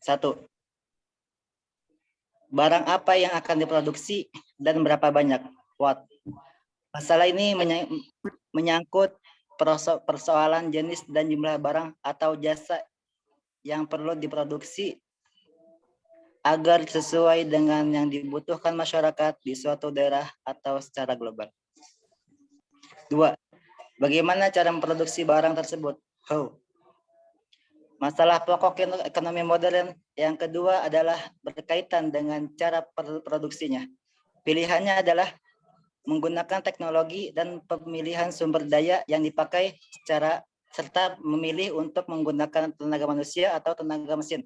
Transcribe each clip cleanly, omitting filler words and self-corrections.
1. Barang apa yang akan diproduksi dan berapa banyak? What? Masalah ini menyangkut persoalan jenis dan jumlah barang atau jasa yang perlu diproduksi agar sesuai dengan yang dibutuhkan masyarakat di suatu daerah atau secara global. 2. Bagaimana cara memproduksi barang tersebut? How? Masalah pokok ekonomi modern yang kedua adalah berkaitan dengan cara produksinya. Pilihannya adalah menggunakan teknologi dan pemilihan sumber daya yang dipakai serta memilih untuk menggunakan tenaga manusia atau tenaga mesin.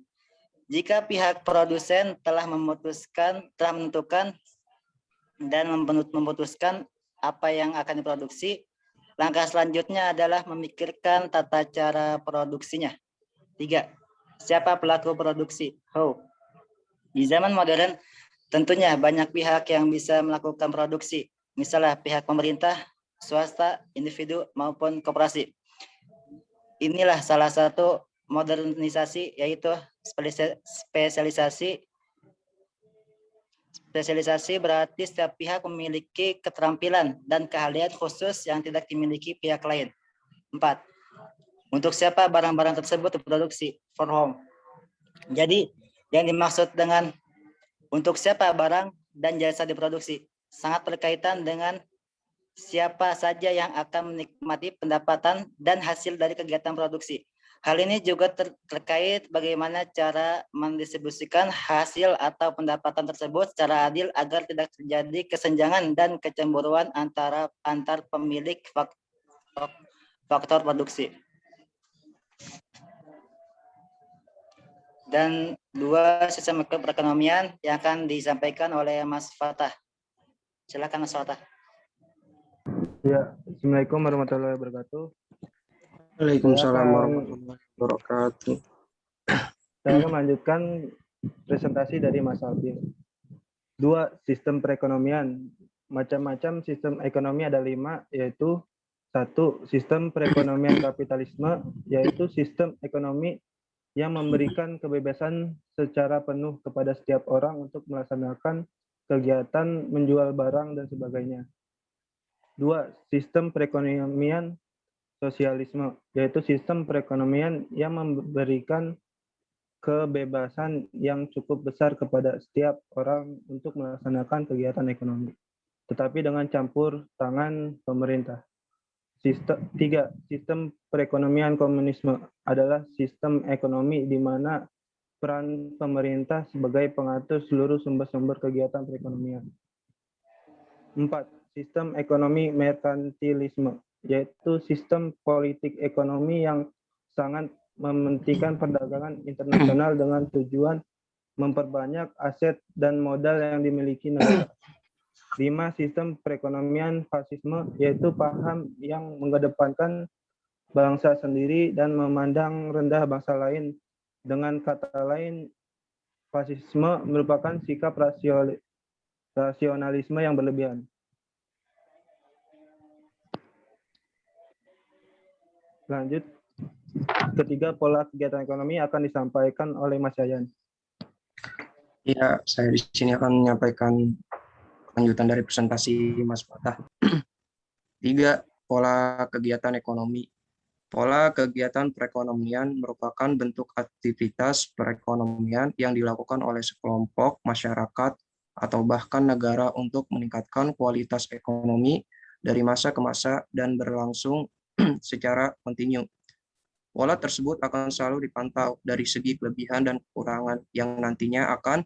Jika pihak produsen telah menentukan dan memutuskan apa yang akan diproduksi, langkah selanjutnya adalah memikirkan tata cara produksinya. 3. Siapa pelaku produksi? How? Di zaman modern, tentunya banyak pihak yang bisa melakukan produksi. Misalnya pihak pemerintah, swasta, individu, maupun koperasi. Inilah salah satu modernisasi, yaitu spesialisasi. Spesialisasi berarti setiap pihak memiliki keterampilan dan keahlian khusus yang tidak dimiliki pihak lain. 4. Untuk siapa barang-barang tersebut diproduksi? For whom? Jadi, yang dimaksud dengan untuk siapa barang dan jasa diproduksi sangat berkaitan dengan siapa saja yang akan menikmati pendapatan dan hasil dari kegiatan produksi. Hal ini juga terkait bagaimana cara mendistribusikan hasil atau pendapatan tersebut secara adil agar tidak terjadi kesenjangan dan kecemburuan antar pemilik faktor produksi. Dan 2, sistem perekonomian yang akan disampaikan oleh Mas Fatah. Silakan Mas Fatah. Ya, Assalamualaikum warahmatullahi wabarakatuh. Waalaikumsalam warahmatullahi wabarakatuh. Saya akan melanjutkan presentasi dari Mas Alvin. 2. Sistem perekonomian. Macam-macam sistem ekonomi ada 5, yaitu 1. Sistem perekonomian kapitalisme, yaitu sistem ekonomi yang memberikan kebebasan secara penuh kepada setiap orang untuk melaksanakan kegiatan menjual barang dan sebagainya. 2. Sistem perekonomian sosialisme, yaitu sistem perekonomian yang memberikan kebebasan yang cukup besar kepada setiap orang untuk melaksanakan kegiatan ekonomi, tetapi dengan campur tangan pemerintah. 3. Sistem perekonomian komunisme adalah sistem ekonomi di mana peran pemerintah sebagai pengatur seluruh sumber-sumber kegiatan perekonomian. 4. Sistem ekonomi merkantilisme, yaitu sistem politik ekonomi yang sangat mementingkan perdagangan internasional dengan tujuan memperbanyak aset dan modal yang dimiliki negara. 5. Sistem perekonomian fasisme, yaitu paham yang mengedepankan bangsa sendiri dan memandang rendah bangsa lain. Dengan kata lain, fasisme merupakan sikap rasionalisme yang berlebihan. Lanjut, ketiga, pola kegiatan ekonomi akan disampaikan oleh Mas Yayan. Ya, saya di sini akan menyampaikan lanjutan dari presentasi Mas Fatah. 3. Pola kegiatan ekonomi. Pola kegiatan perekonomian merupakan bentuk aktivitas perekonomian yang dilakukan oleh sekelompok masyarakat atau bahkan negara untuk meningkatkan kualitas ekonomi dari masa ke masa dan berlangsung secara kontinu. Pola tersebut akan selalu dipantau dari segi kelebihan dan kekurangan yang nantinya akan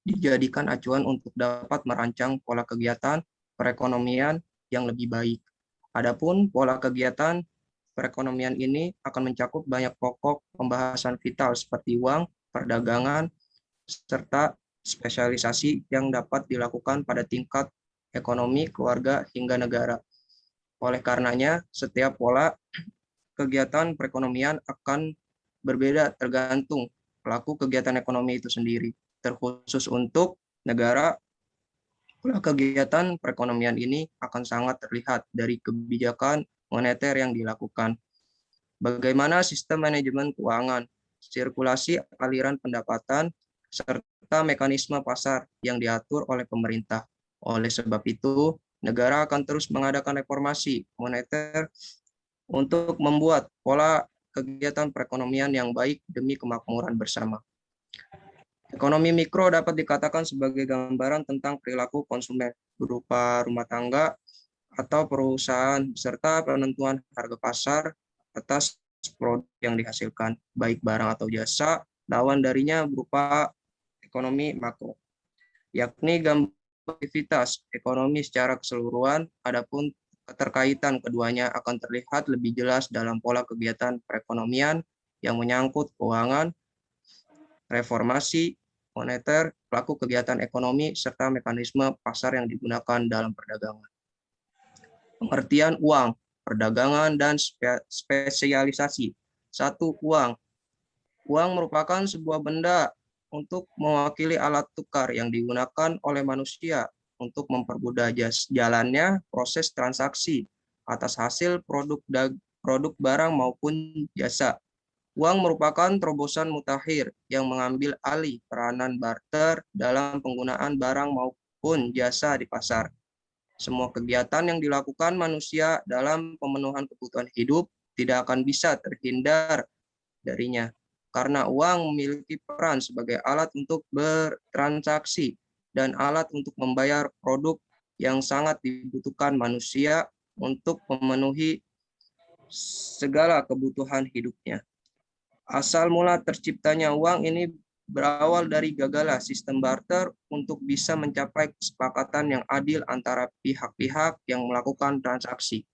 dijadikan acuan untuk dapat merancang pola kegiatan perekonomian yang lebih baik. Adapun pola kegiatan perekonomian ini akan mencakup banyak pokok pembahasan vital seperti uang, perdagangan, serta spesialisasi yang dapat dilakukan pada tingkat ekonomi, keluarga, hingga negara. Oleh karenanya, setiap pola kegiatan perekonomian akan berbeda tergantung pelaku kegiatan ekonomi itu sendiri. Terkhusus untuk negara, pola kegiatan perekonomian ini akan sangat terlihat dari kebijakan moneter yang dilakukan. Bagaimana sistem manajemen keuangan? sirkulasi aliran pendapatan, serta mekanisme pasar yang diatur oleh pemerintah. Oleh sebab itu, negara akan terus mengadakan reformasi moneter untuk membuat pola kegiatan perekonomian yang baik demi kemakmuran bersama. Ekonomi mikro dapat dikatakan sebagai gambaran tentang perilaku konsumen berupa rumah tangga atau perusahaan serta penentuan harga pasar atas produk yang dihasilkan, baik barang atau jasa. Lawan darinya berupa ekonomi makro, yakni gambaran aktivitas ekonomi secara keseluruhan. Adapun keterkaitan keduanya akan terlihat lebih jelas dalam pola kegiatan perekonomian yang menyangkut keuangan, reformasi moneter, pelaku kegiatan ekonomi, serta mekanisme pasar yang digunakan dalam perdagangan. Pengertian uang, perdagangan, dan spesialisasi. 1. Uang. Uang merupakan sebuah benda untuk mewakili alat tukar yang digunakan oleh manusia untuk mempermudah jalannya proses transaksi atas hasil produk barang maupun jasa. Uang merupakan terobosan mutakhir yang mengambil alih peranan barter dalam penggunaan barang maupun jasa di pasar. Semua kegiatan yang dilakukan manusia dalam pemenuhan kebutuhan hidup tidak akan bisa terhindar darinya, karena uang memiliki peran sebagai alat untuk bertransaksi dan alat untuk membayar produk yang sangat dibutuhkan manusia untuk memenuhi segala kebutuhan hidupnya. Asal mula terciptanya uang ini berawal dari gagalnya sistem barter untuk bisa mencapai kesepakatan yang adil antara pihak-pihak yang melakukan transaksi.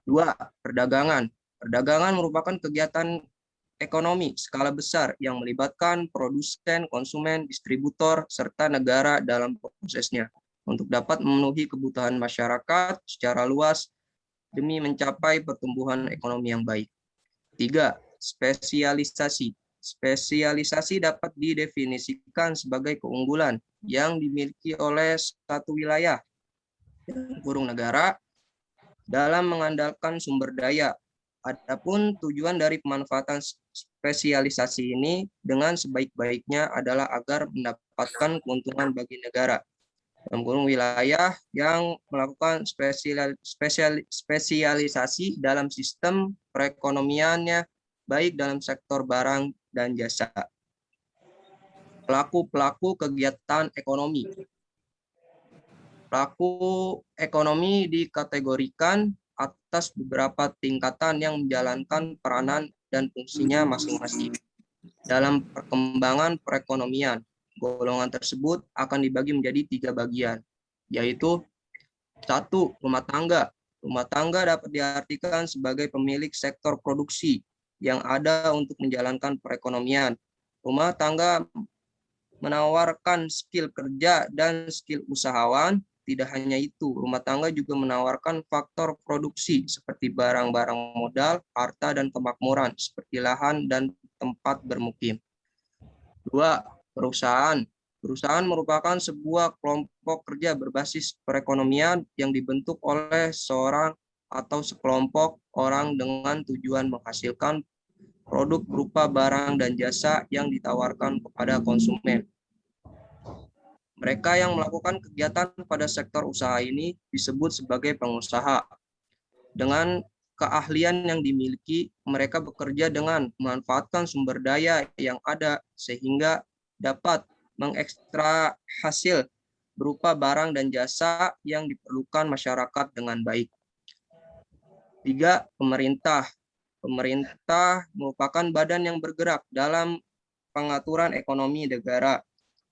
2. Perdagangan. Perdagangan merupakan kegiatan ekonomi skala besar yang melibatkan produsen, konsumen, distributor, serta negara dalam prosesnya untuk dapat memenuhi kebutuhan masyarakat secara luas demi mencapai pertumbuhan ekonomi yang baik. 3. Spesialisasi. Spesialisasi dapat didefinisikan sebagai keunggulan yang dimiliki oleh satu wilayah, negara, dalam mengandalkan sumber daya. Adapun tujuan dari pemanfaatan spesialisasi ini dengan sebaik-baiknya adalah agar mendapatkan keuntungan bagi negara. Dalam kurung wilayah yang melakukan spesialisasi dalam sistem perekonomiannya, baik dalam sektor barang dan jasa. Pelaku-pelaku kegiatan ekonomi. Pelaku ekonomi dikategorikan atas beberapa tingkatan yang menjalankan peranan dan fungsinya masing-masing dalam perkembangan perekonomian. Golongan tersebut akan dibagi menjadi 3 bagian, yaitu 1. Rumah tangga. Rumah tangga dapat diartikan sebagai pemilik sektor produksi yang ada untuk menjalankan perekonomian. Rumah tangga menawarkan skill kerja dan skill usahawan. Tidak hanya itu, rumah tangga juga menawarkan faktor produksi seperti barang-barang modal, harta, dan kemakmuran seperti lahan dan tempat bermukim. 2. Perusahaan. Perusahaan merupakan sebuah kelompok kerja berbasis perekonomian yang dibentuk oleh seorang atau sekelompok orang dengan tujuan menghasilkan produk berupa barang dan jasa yang ditawarkan kepada konsumen. Mereka yang melakukan kegiatan pada sektor usaha ini disebut sebagai pengusaha. Dengan keahlian yang dimiliki, mereka bekerja dengan memanfaatkan sumber daya yang ada sehingga dapat mengekstra hasil berupa barang dan jasa yang diperlukan masyarakat dengan baik. 3. Pemerintah. Pemerintah merupakan badan yang bergerak dalam pengaturan ekonomi negara.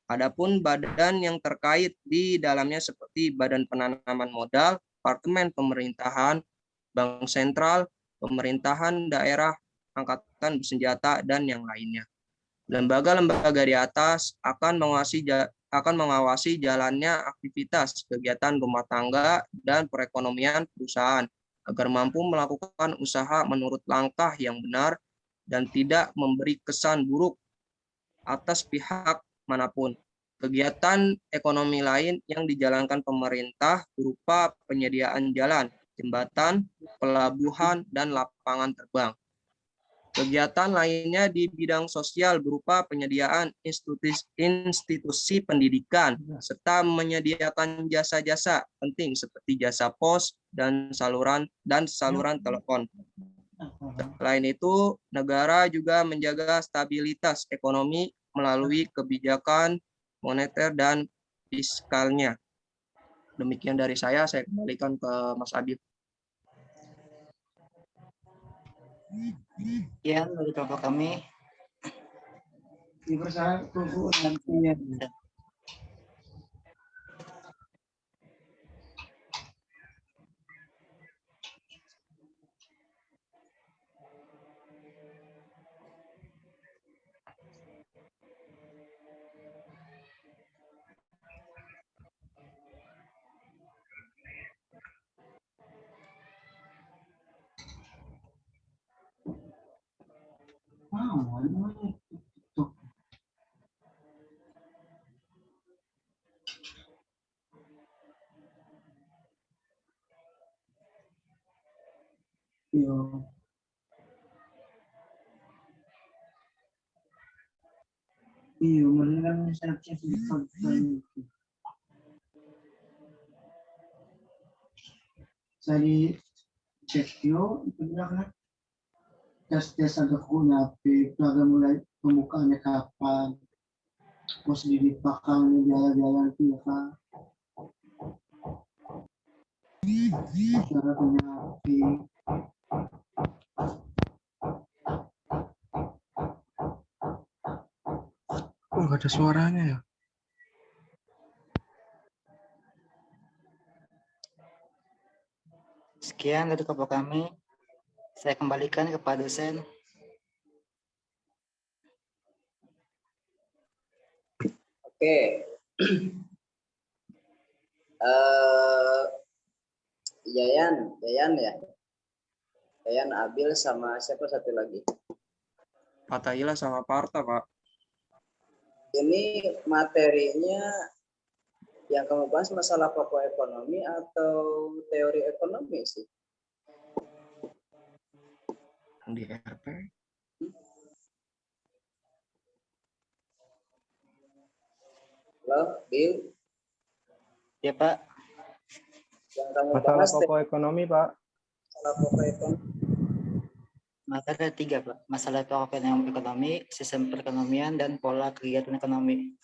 Adapun badan yang terkait di dalamnya seperti Badan Penanaman Modal, Departemen Pemerintahan, Bank Sentral, Pemerintahan Daerah, Angkatan Bersenjata, dan yang lainnya. Lembaga-lembaga di atas akan mengawasi jalannya aktivitas kegiatan rumah tangga dan perekonomian perusahaan agar mampu melakukan usaha menurut langkah yang benar dan tidak memberi kesan buruk atas pihak manapun. Kegiatan ekonomi lain yang dijalankan pemerintah berupa penyediaan jalan, jembatan, pelabuhan, dan lapangan terbang. Kegiatan lainnya di bidang sosial berupa penyediaan institusi pendidikan serta menyediakan jasa-jasa penting seperti jasa pos dan saluran telepon. Selain itu, negara juga menjaga stabilitas ekonomi melalui kebijakan moneter dan fiskalnya. Demikian dari saya kembalikan ke Mas Abi. Sekian dari kelompok kami. Saya cek yo, itu bilang tes ada kuna, pelaga mulai pembukaannya kapan, pos dipakai jalan-jalan itu ya kan, cara penyapi. Oh, nggak ada suaranya ya? Sekian dari kelompok kami. Saya kembalikan kepada dosen. Oke. Yayan ya. Yayan, Abil, sama siapa satu lagi? Pak Taila sama Pak Arta, Pak. Ini materinya yang kamu bahas masalah pokok ekonomi atau teori ekonomi sih? Di RP. Halo, Bil. Ya, Pak. Yang kamu Masalah bahas pokok ekonomi, Pak. masalah pokok ekonomi. Materi ada 3, Pak. Masalah pokok ekonomi, sistem perekonomian, dan pola kegiatan ekonomi.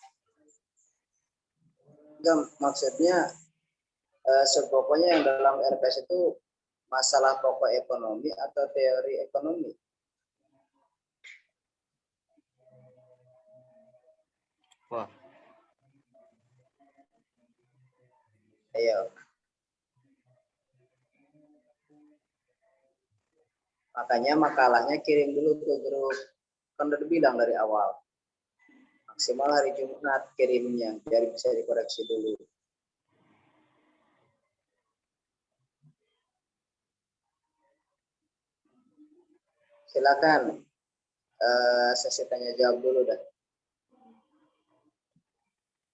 Enggak, maksudnya sepokoknya yang dalam RPS itu masalah pokok ekonomi atau teori ekonomi? Wah, Ayo. Makanya makalahnya kirim dulu ke grup. Kan udah bilang dari awal. Maksimal hari Jumat kirimnya, biar bisa dikoreksi dulu. Silakan sesi tanya jawab dulu dah.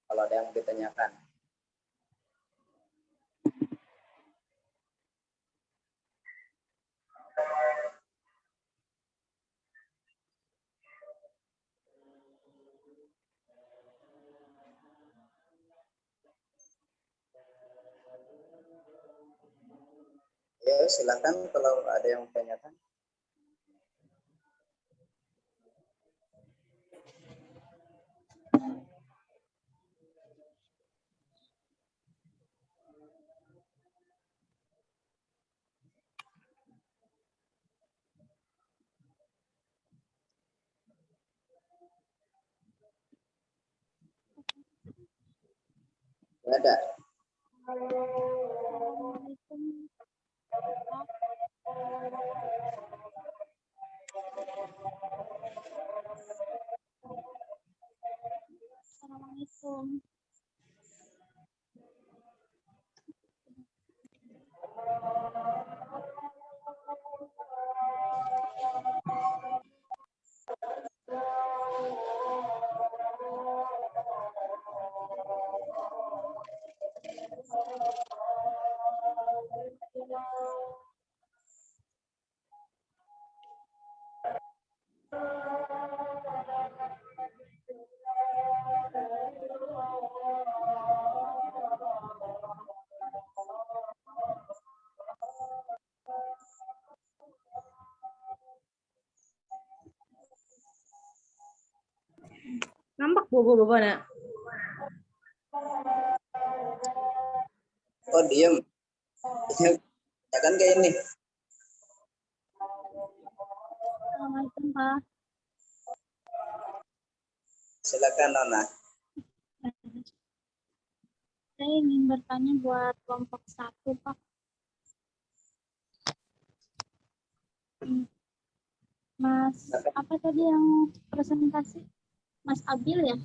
Kalau ada yang ditanyakan. Ya, silakan kalau ada yang tanyakan. Nggak ada. Assalamualaikum. Nampak bobo-bobo nak. Oh, diem. Ya kan kayak ini. Assalamualaikum Pak. Silakan Nona. Saya ingin bertanya buat kelompok 1 Pak. Mas, apa tadi yang presentasi? Mas Abil ya?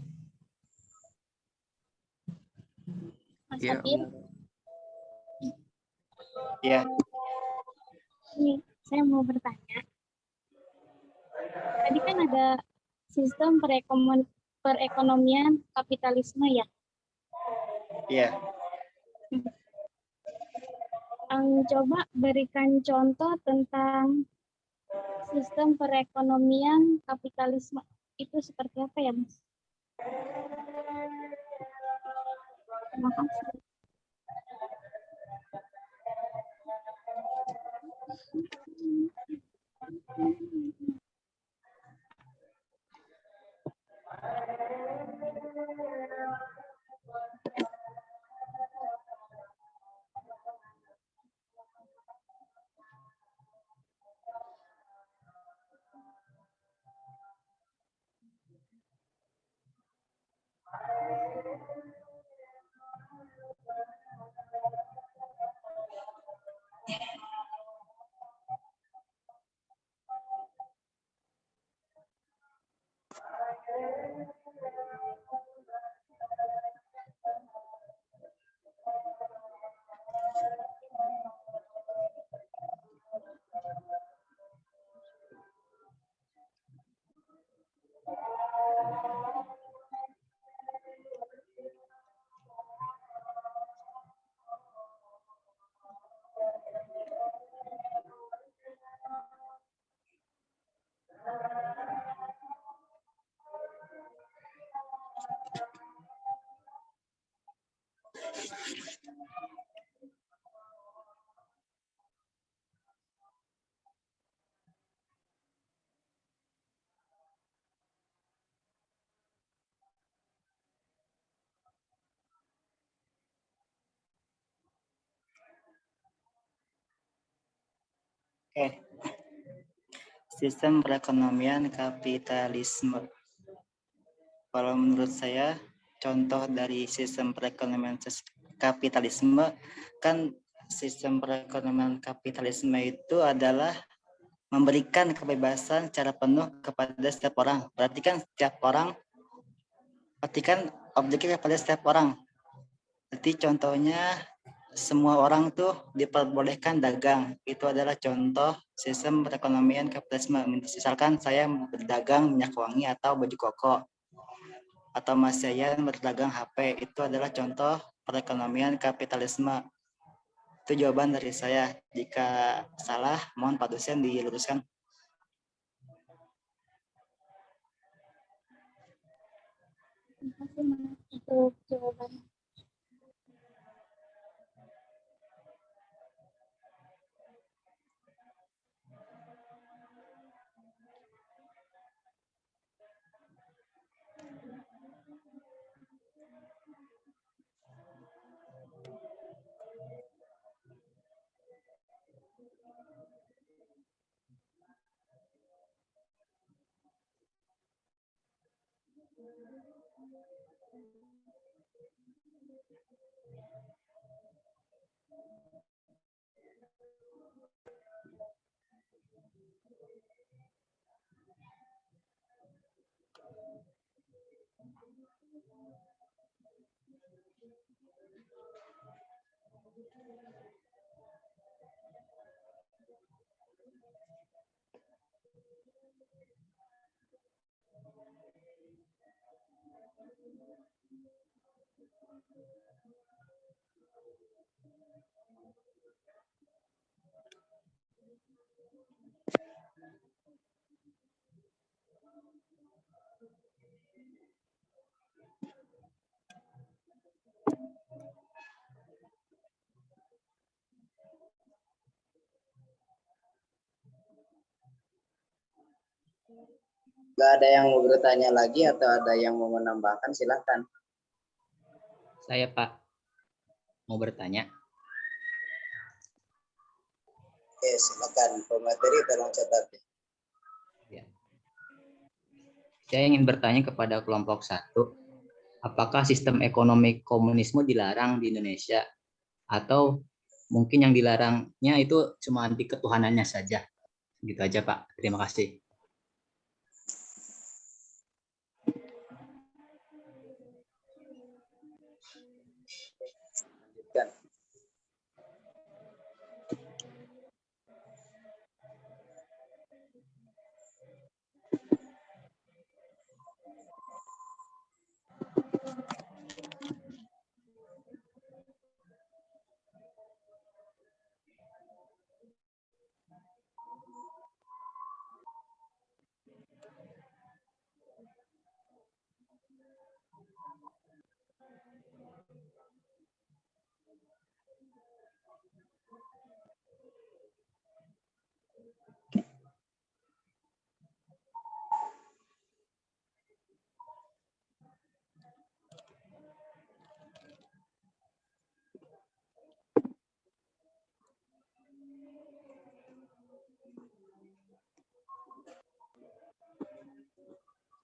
Mas Iya. Abil, Ya, ini saya mau bertanya. Tadi kan ada sistem perekonomian kapitalisme ya. ya. Coba berikan contoh tentang sistem perekonomian kapitalisme itu seperti apa ya, Mas? Terima kasih. Oke. Sistem perekonomian kapitalisme. Kalau menurut saya, contoh dari sistem perekonomian kapitalisme, kan sistem perekonomian kapitalisme itu adalah memberikan kebebasan secara penuh kepada setiap orang. Berarti kan objeknya kepada setiap orang. Berarti contohnya semua orang tuh diperbolehkan dagang. Itu adalah contoh sistem perekonomian kapitalisme. Misalkan saya berdagang minyak wangi atau baju koko, atau Mas Yayan berdagang HP, itu adalah contoh perekonomian kapitalisme. Itu jawaban dari saya. Jika salah, mohon Pak dosen diluruskan. Terima kasih, Mas, untuk jawabannya. Nggak ada yang mau bertanya lagi atau ada yang mau menambahkan, silahkan. Saya Pak mau bertanya. Oke, silakan. Pemateri tolong catat. Ya. Saya ingin bertanya kepada kelompok 1, apakah sistem ekonomi komunisme dilarang di Indonesia atau mungkin yang dilarangnya itu cuma anti ketuhanannya saja? Gitu aja Pak. Terima kasih. Lanjutkan.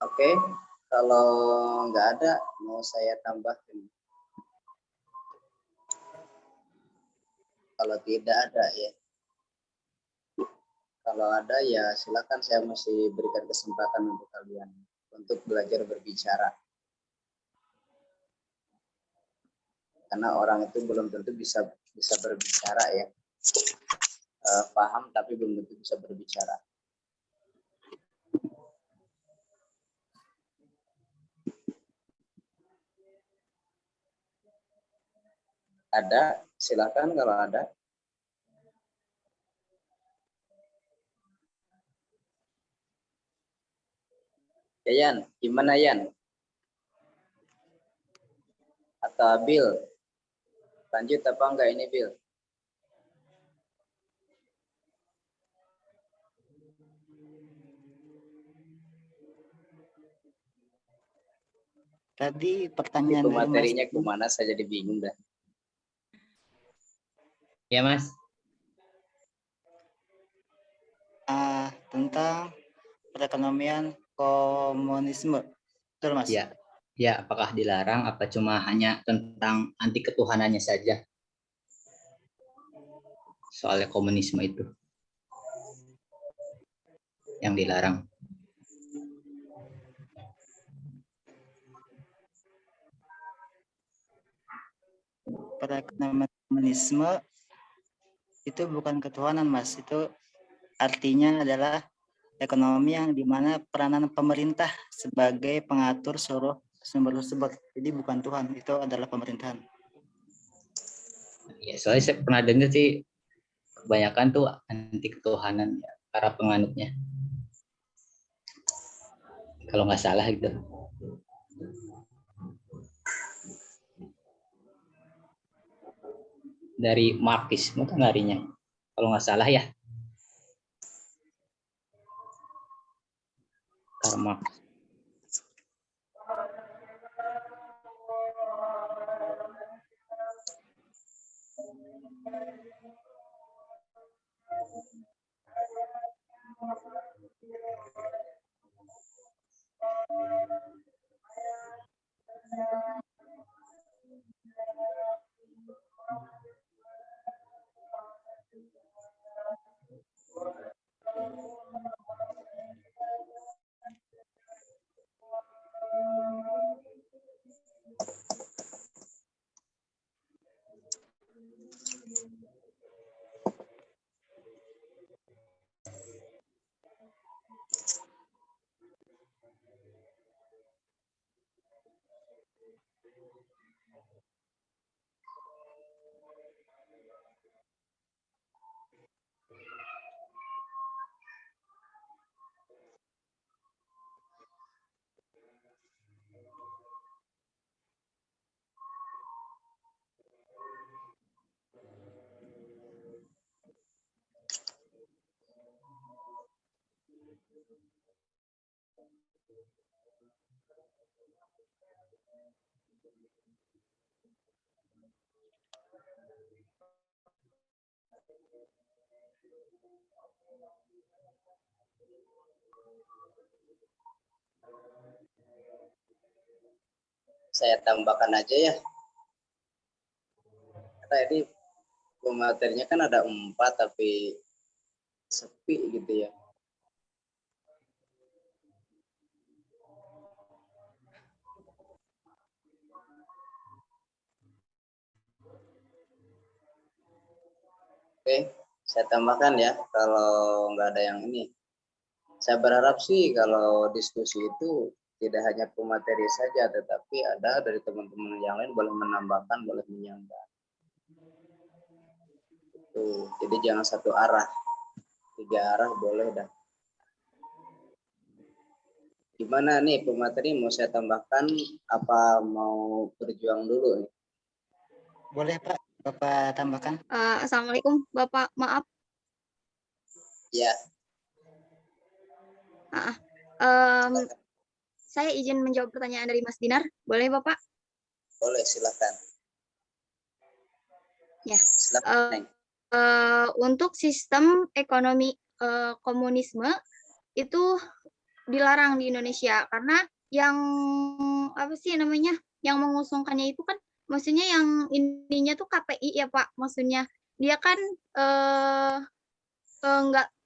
Oke, kalau nggak ada, mau saya tambahkan. Kalau tidak ada ya. Kalau ada ya silakan, saya masih berikan kesempatan untuk kalian untuk belajar berbicara. Karena orang itu belum tentu bisa berbicara ya. Paham tapi belum tentu bisa berbicara. Ada, silakan kalau ada. Ya, Yan, gimana Yan? Atau Bill? Lanjut apa enggak ini Bill? Tadi Itu pertanyaan dari Mas materinya kemana, saya jadi bingung dah. Ya Mas. Tentang perekonomian komunisme. Betul Mas? Ya. Ya, apakah dilarang apa cuma hanya tentang anti ketuhanannya saja? Soalnya komunisme itu yang dilarang. Perekonomian komunisme itu bukan ketuhanan Mas, itu artinya adalah ekonomi yang dimana peranan pemerintah sebagai pengatur seluruh sumber tersebut. Jadi bukan Tuhan, itu adalah pemerintahan. Ya, soalnya saya pernah dengar sih kebanyakan tuh anti ketuhanan ya, para penganutnya. Kalau nggak salah gitu. Dari Marxisme kan larinya. Kalau nggak salah ya. Karl Marx. Saya tambahkan aja ya. Karena ini pematerinya kan ada 4 tapi sepi gitu ya. Oke, saya tambahkan ya kalau nggak ada yang ini. Saya berharap sih kalau diskusi itu tidak hanya pemateri saja, tetapi ada dari teman-teman yang lain boleh menambahkan, boleh menyambung. Jadi jangan satu arah, 3 arah boleh dah. Gimana nih pemateri, mau saya tambahkan apa mau berjuang dulu nih? Boleh Pak, Bapak tambahkan. Assalamualaikum Bapak, maaf. Ya, Saya izin menjawab pertanyaan dari Mas Dinar, boleh Bapak? boleh silakan. Ya. Silakan, Neng. Untuk sistem ekonomi komunisme itu dilarang di Indonesia karena yang apa sih namanya, yang mengusungkannya itu kan maksudnya yang ininya tuh KPI ya Pak, maksudnya dia kan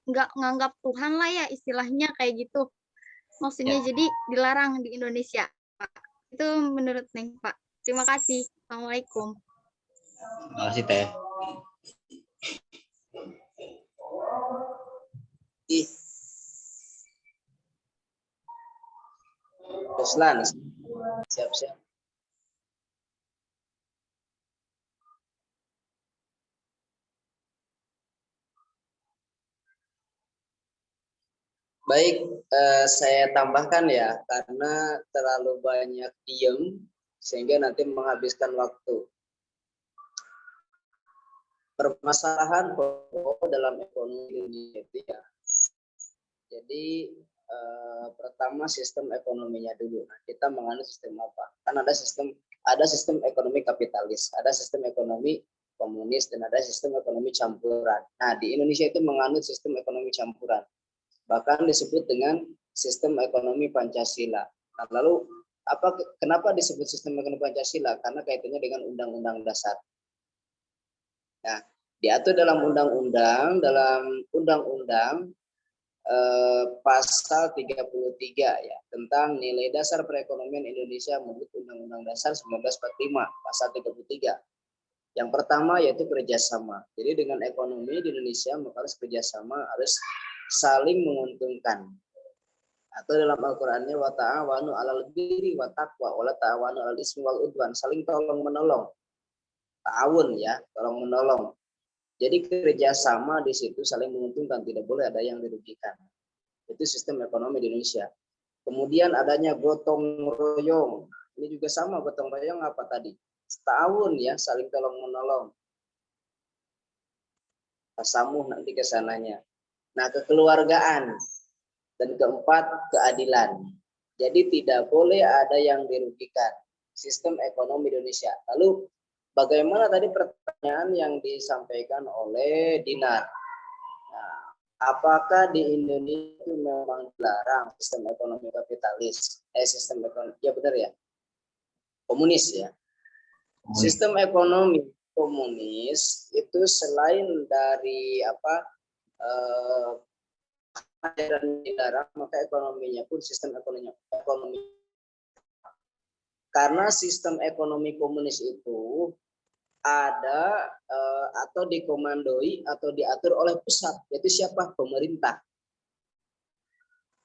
nggak nganggap Tuhan lah ya istilahnya kayak gitu, maksudnya Ya. jadi dilarang di Indonesia Pak. Itu menurut Neng Pak. Terima kasih. Assalamualaikum. Terima kasih Teh. Ih. Ruslan, siap-siap. Baik, saya tambahkan ya, karena terlalu banyak diem, sehingga nanti menghabiskan waktu. Permasalahan pokok dalam ekonomi Indonesia itu ya. Jadi pertama sistem ekonominya dulu. Nah, kita menganut sistem apa? Kan ada sistem ekonomi kapitalis, ada sistem ekonomi komunis, dan ada sistem ekonomi campuran. Nah, di Indonesia itu menganut sistem ekonomi campuran. Bahkan disebut dengan sistem ekonomi Pancasila. Nah, lalu kenapa disebut sistem ekonomi Pancasila? Karena kaitannya dengan Undang-Undang Dasar. Nah, diatur dalam undang-undang pasal 33 ya, tentang nilai dasar perekonomian Indonesia menurut Undang-Undang Dasar 1945 pasal 33. Yang pertama yaitu kerjasama. Jadi dengan ekonomi di Indonesia maka harus kerjasama, harus saling menguntungkan. Atau dalam Al-Qur'annya wa ta'awanu 'alal birri wa taqwa wa la ta'awanu 'alal ismi wal udwan, saling tolong menolong. Ta'awun ya, tolong menolong. Jadi kerjasama di situ saling menguntungkan, tidak boleh ada yang dirugikan. Itu sistem ekonomi di Indonesia. Kemudian adanya gotong royong. Ini juga sama, gotong royong apa tadi? Setahun ya, saling tolong menolong. Tasamuh nanti ke sananya. Nah, kekeluargaan. Dan keempat, keadilan. Jadi tidak boleh ada yang dirugikan. Sistem ekonomi Indonesia. Lalu bagaimana tadi pertanyaan yang disampaikan oleh Dinar? Nah, apakah di Indonesia itu memang dilarang sistem ekonomi kapitalis? Sistem ekonomi, ya benar ya? Komunis ya. Sistem ekonomi komunis itu selain dari ajaran dilarang, maka ekonominya pun sistem ekonomi. Karena sistem ekonomi komunis itu ada atau dikomandoi atau diatur oleh pusat, yaitu siapa? Pemerintah.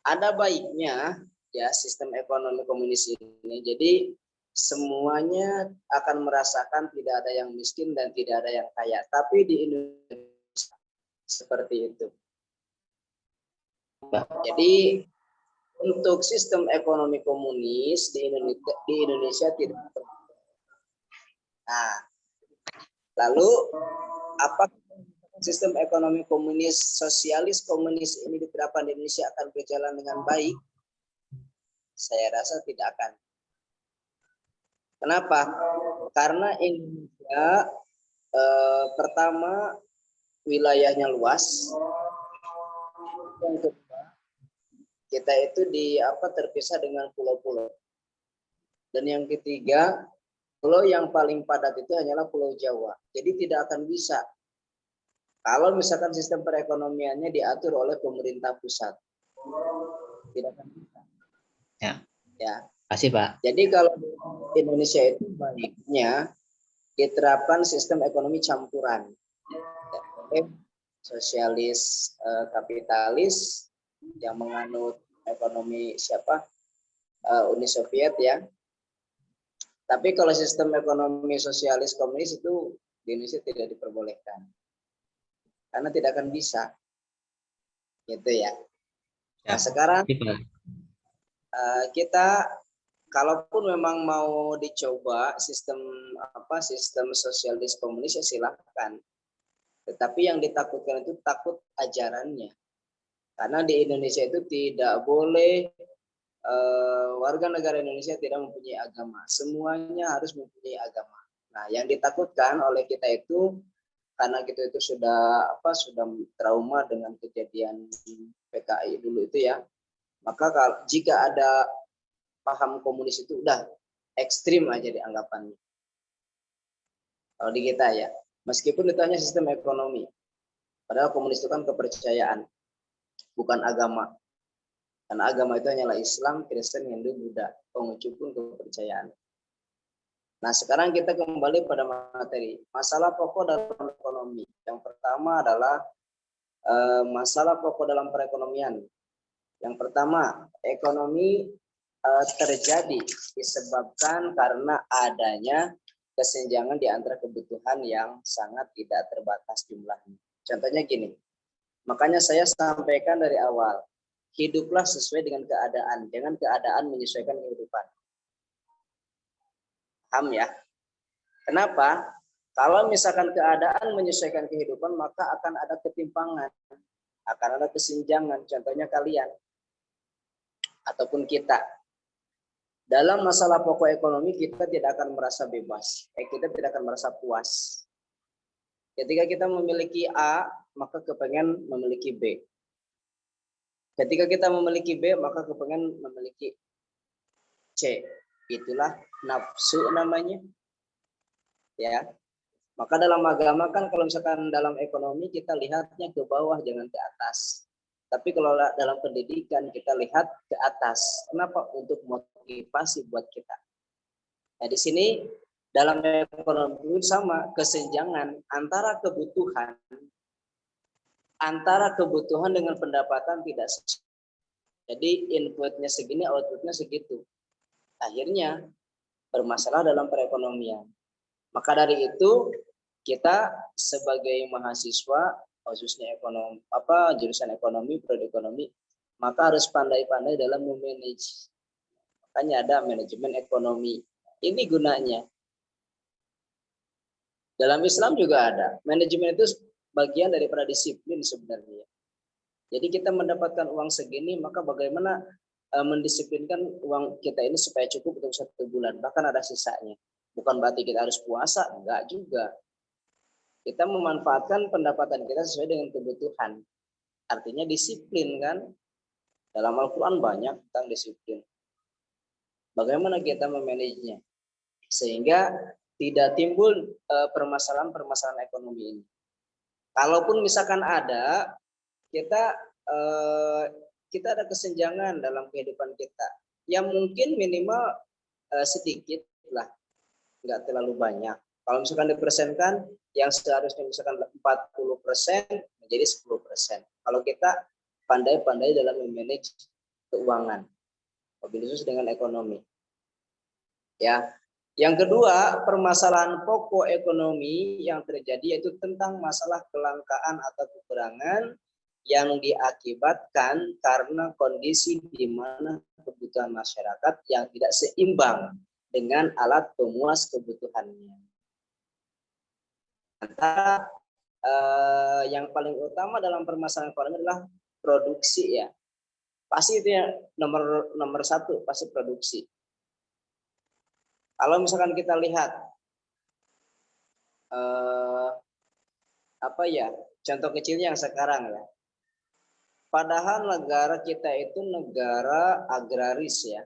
Ada baiknya ya sistem ekonomi komunis ini. Jadi semuanya akan merasakan tidak ada yang miskin dan tidak ada yang kaya. Tapi di Indonesia seperti itu. Jadi untuk sistem ekonomi komunis di Indonesia tidak. Nah, lalu apa sistem ekonomi komunis, sosialis komunis ini diterapkan di Indonesia akan berjalan dengan baik? Saya rasa tidak akan. Kenapa? Karena Indonesia pertama wilayahnya luas. Yang kedua, kita itu terpisah dengan pulau-pulau. Dan yang ketiga, pulau yang paling padat itu hanyalah Pulau Jawa. Jadi tidak akan bisa kalau misalkan sistem perekonomiannya diatur oleh pemerintah pusat. Tidak akan bisa. Ya. Kasih Pak. Jadi kalau Indonesia itu baiknya diterapkan sistem ekonomi campuran. Sosialis kapitalis yang menganut ekonomi Uni Soviet ya. Tapi kalau sistem ekonomi sosialis komunis itu di Indonesia tidak diperbolehkan. Karena tidak akan bisa. Gitu ya. Nah, sekarang kita kalaupun memang mau dicoba sistem sosialis komunis ya silahkan. Tetapi yang ditakutkan itu takut ajarannya. Karena di Indonesia itu tidak boleh warga negara Indonesia tidak mempunyai agama. Semuanya harus mempunyai agama. Nah, yang ditakutkan oleh kita itu karena kita itu sudah trauma dengan kejadian PKI dulu itu ya. Maka jika ada paham komunis itu udah ekstrim aja dianggapannya. Kalau di kita ya, meskipun itu hanya sistem ekonomi. Padahal komunis itu kan kepercayaan, bukan agama. Karena agama itu hanyalah Islam, Kristen, Hindu, Buddha. Konghucu pun kepercayaan. Nah, sekarang kita kembali pada materi. Masalah pokok dalam ekonomi. Yang pertama adalah masalah pokok dalam perekonomian. Yang pertama, ekonomi terjadi disebabkan karena adanya kesenjangan di antara kebutuhan yang sangat tidak terbatas jumlahnya. Contohnya gini, makanya saya sampaikan dari awal, hiduplah sesuai dengan keadaan, jangan keadaan menyesuaikan kehidupan. Paham ya? Kenapa? Kalau misalkan keadaan menyesuaikan kehidupan, maka akan ada ketimpangan, akan ada kesenjangan. Contohnya kalian, ataupun kita. Dalam masalah pokok ekonomi, kita tidak akan merasa bebas. Kita tidak akan merasa puas. Ketika kita memiliki A, maka kepengen memiliki B. Ketika kita memiliki B, maka kepengen memiliki C. Itulah nafsu namanya. Ya. Maka dalam agama kan kalau misalkan dalam ekonomi kita lihatnya ke bawah jangan ke atas. Tapi kalau dalam pendidikan kita lihat ke atas. Kenapa? Untuk motivasi buat kita. Nah, di sini dalam ekonomi sama kesenjangan antara kebutuhan dengan pendapatan tidak sesuai. Jadi inputnya segini, outputnya segitu. Akhirnya bermasalah dalam perekonomian. Maka dari itu kita sebagai mahasiswa khususnya jurusan ekonomi, prodi ekonomi, maka harus pandai-pandai dalam memanage. Makanya ada manajemen ekonomi. Ini gunanya. Dalam Islam juga ada. Manajemen itu bagian daripada disiplin sebenarnya. Jadi kita mendapatkan uang segini, maka bagaimana mendisiplinkan uang kita ini supaya cukup untuk 1 bulan. Bahkan ada sisanya. Bukan berarti kita harus puasa, enggak juga. Kita memanfaatkan pendapatan kita sesuai dengan kebutuhan. Artinya disiplin kan. Dalam Al-Quran banyak tentang disiplin. Bagaimana kita memanagenya? Sehingga tidak timbul permasalahan-permasalahan ekonomi ini. Kalaupun misalkan ada, kita ada kesenjangan dalam kehidupan kita. Yang mungkin minimal sedikit lah. Enggak terlalu banyak. Kalau misalkan dipersenkan, yang seharusnya misalkan 40% menjadi 10%. Kalau kita pandai-pandai dalam memanage keuangan, mobil khusus dengan ekonomi. Ya, yang kedua permasalahan pokok ekonomi yang terjadi yaitu tentang masalah kelangkaan atau kekurangan yang diakibatkan karena kondisi di mana kebutuhan masyarakat yang tidak seimbang dengan alat pemuas kebutuhannya. Antara yang paling utama dalam permasalahan ekonomi adalah produksi ya. Pasti itu yang nomor satu, pasti produksi. Kalau misalkan kita lihat contoh kecilnya yang sekarang ya. Padahal negara kita itu negara agraris ya,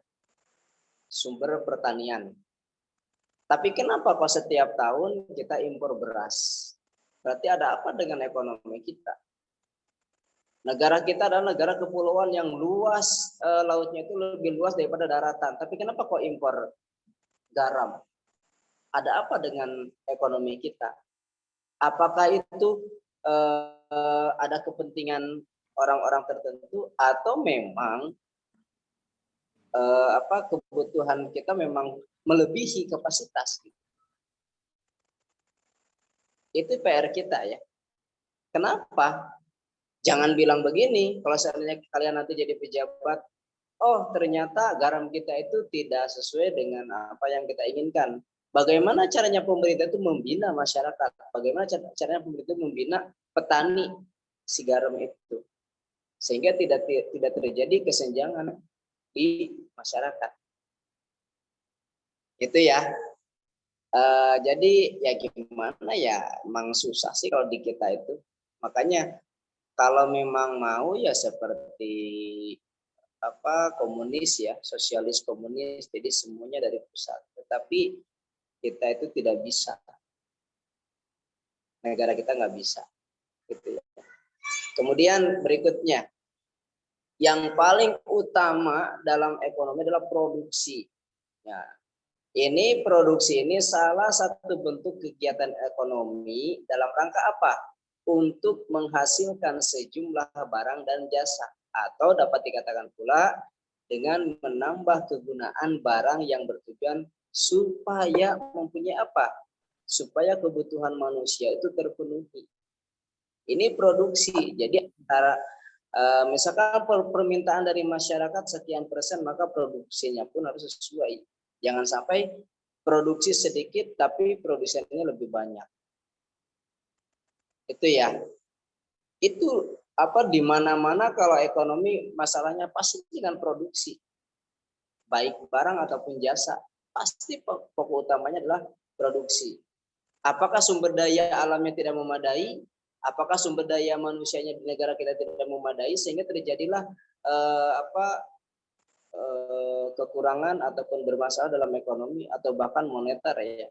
sumber pertanian. Tapi kenapa kok setiap tahun kita impor beras? Berarti ada apa dengan ekonomi kita? Negara kita adalah negara kepulauan yang luas, lautnya itu lebih luas daripada daratan. Tapi kenapa kok impor garam? Ada apa dengan ekonomi kita? Apakah itu ada kepentingan orang-orang tertentu atau memang kebutuhan kita memang melebihi kapasitas? Itu PR kita ya. Kenapa? Jangan bilang begini, kalau seandainya kalian nanti jadi pejabat, oh ternyata garam kita itu tidak sesuai dengan apa yang kita inginkan. Bagaimana caranya pemerintah itu membina masyarakat? Bagaimana caranya pemerintah itu membina petani si garam itu? Sehingga tidak terjadi kesenjangan di masyarakat. Itu ya. Jadi ya gimana ya, emang susah sih kalau di kita itu. Makanya kalau memang mau ya seperti komunis ya, sosialis komunis, jadi semuanya dari pusat. Tetapi kita itu tidak bisa, negara kita nggak bisa, gitu ya. Kemudian berikutnya, yang paling utama dalam ekonomi adalah produksi. Ya, ini produksi ini salah satu bentuk kegiatan ekonomi dalam rangka apa? Untuk menghasilkan sejumlah barang dan jasa, atau dapat dikatakan pula dengan menambah kegunaan barang yang bertujuan supaya mempunyai apa? Supaya kebutuhan manusia itu terpenuhi. Ini produksi. Jadi antara misalkan permintaan dari masyarakat sekian persen, maka produksinya pun harus sesuai. Jangan sampai produksi sedikit tapi produsennya lebih banyak. Itu ya. Itu di mana-mana kalau ekonomi masalahnya pasti dengan produksi. Baik barang ataupun jasa, pasti pokok utamanya adalah produksi. Apakah sumber daya alamnya tidak memadai? Apakah sumber daya manusianya di negara kita tidak memadai sehingga terjadilah kekurangan ataupun bermasalah dalam ekonomi atau bahkan moneter ya.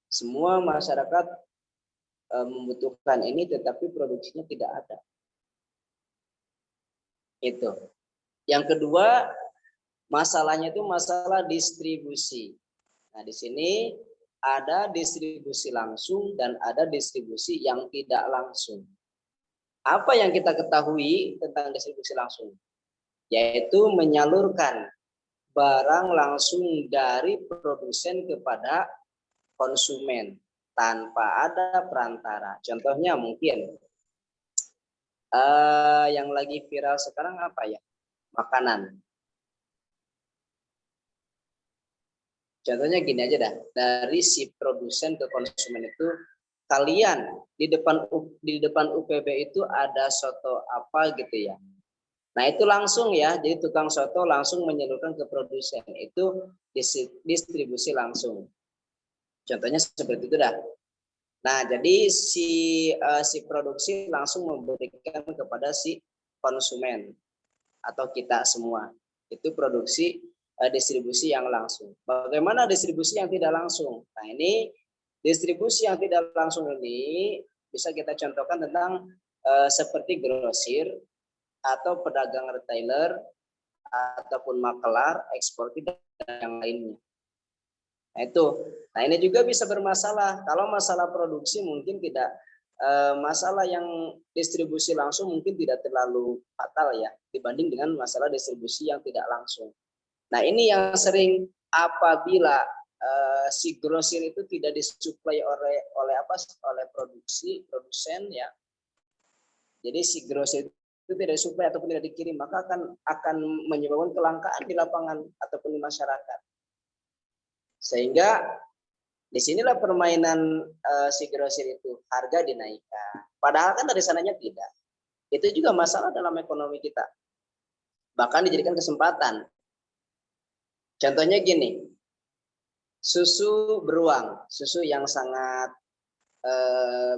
Semua masyarakat membutuhkan ini tetapi produksinya tidak ada. Itu. Yang kedua, masalahnya itu masalah distribusi. Nah, di sini ada distribusi langsung dan ada distribusi yang tidak langsung. Apa yang kita ketahui tentang distribusi langsung? Yaitu menyalurkan barang langsung dari produsen kepada konsumen tanpa ada perantara. Contohnya mungkin yang lagi viral sekarang apa ya? Makanan. Contohnya gini aja dah, dari si produsen ke konsumen itu, kalian di depan UPB itu ada soto apa gitu ya. Nah itu langsung ya, jadi tukang soto langsung menyalurkan ke produsen, itu distribusi langsung. Contohnya seperti itu dah. Nah, jadi si produksi langsung memberikan kepada si konsumen atau kita semua. Itu produksi distribusi yang langsung. Bagaimana distribusi yang tidak langsung? Nah, ini distribusi yang tidak langsung ini bisa kita contohkan tentang seperti grosir atau pedagang retailer ataupun makelar, eksportir dan yang lainnya. Nah itu, nah ini juga bisa bermasalah. Kalau masalah produksi mungkin tidak, masalah yang distribusi langsung mungkin tidak terlalu fatal ya dibanding dengan masalah distribusi yang tidak langsung. Nah ini yang sering apabila si grosir itu tidak disuplai oleh produsen ya. Jadi si grosir itu tidak disuplai ataupun tidak dikirim, maka akan menyebabkan kelangkaan di lapangan ataupun di masyarakat. Sehingga disinilah permainan si grosir itu, harga dinaikkan. Padahal kan dari sananya tidak. Itu juga masalah dalam ekonomi kita. bahkan dijadikan kesempatan. Contohnya gini, susu beruang, susu yang sangat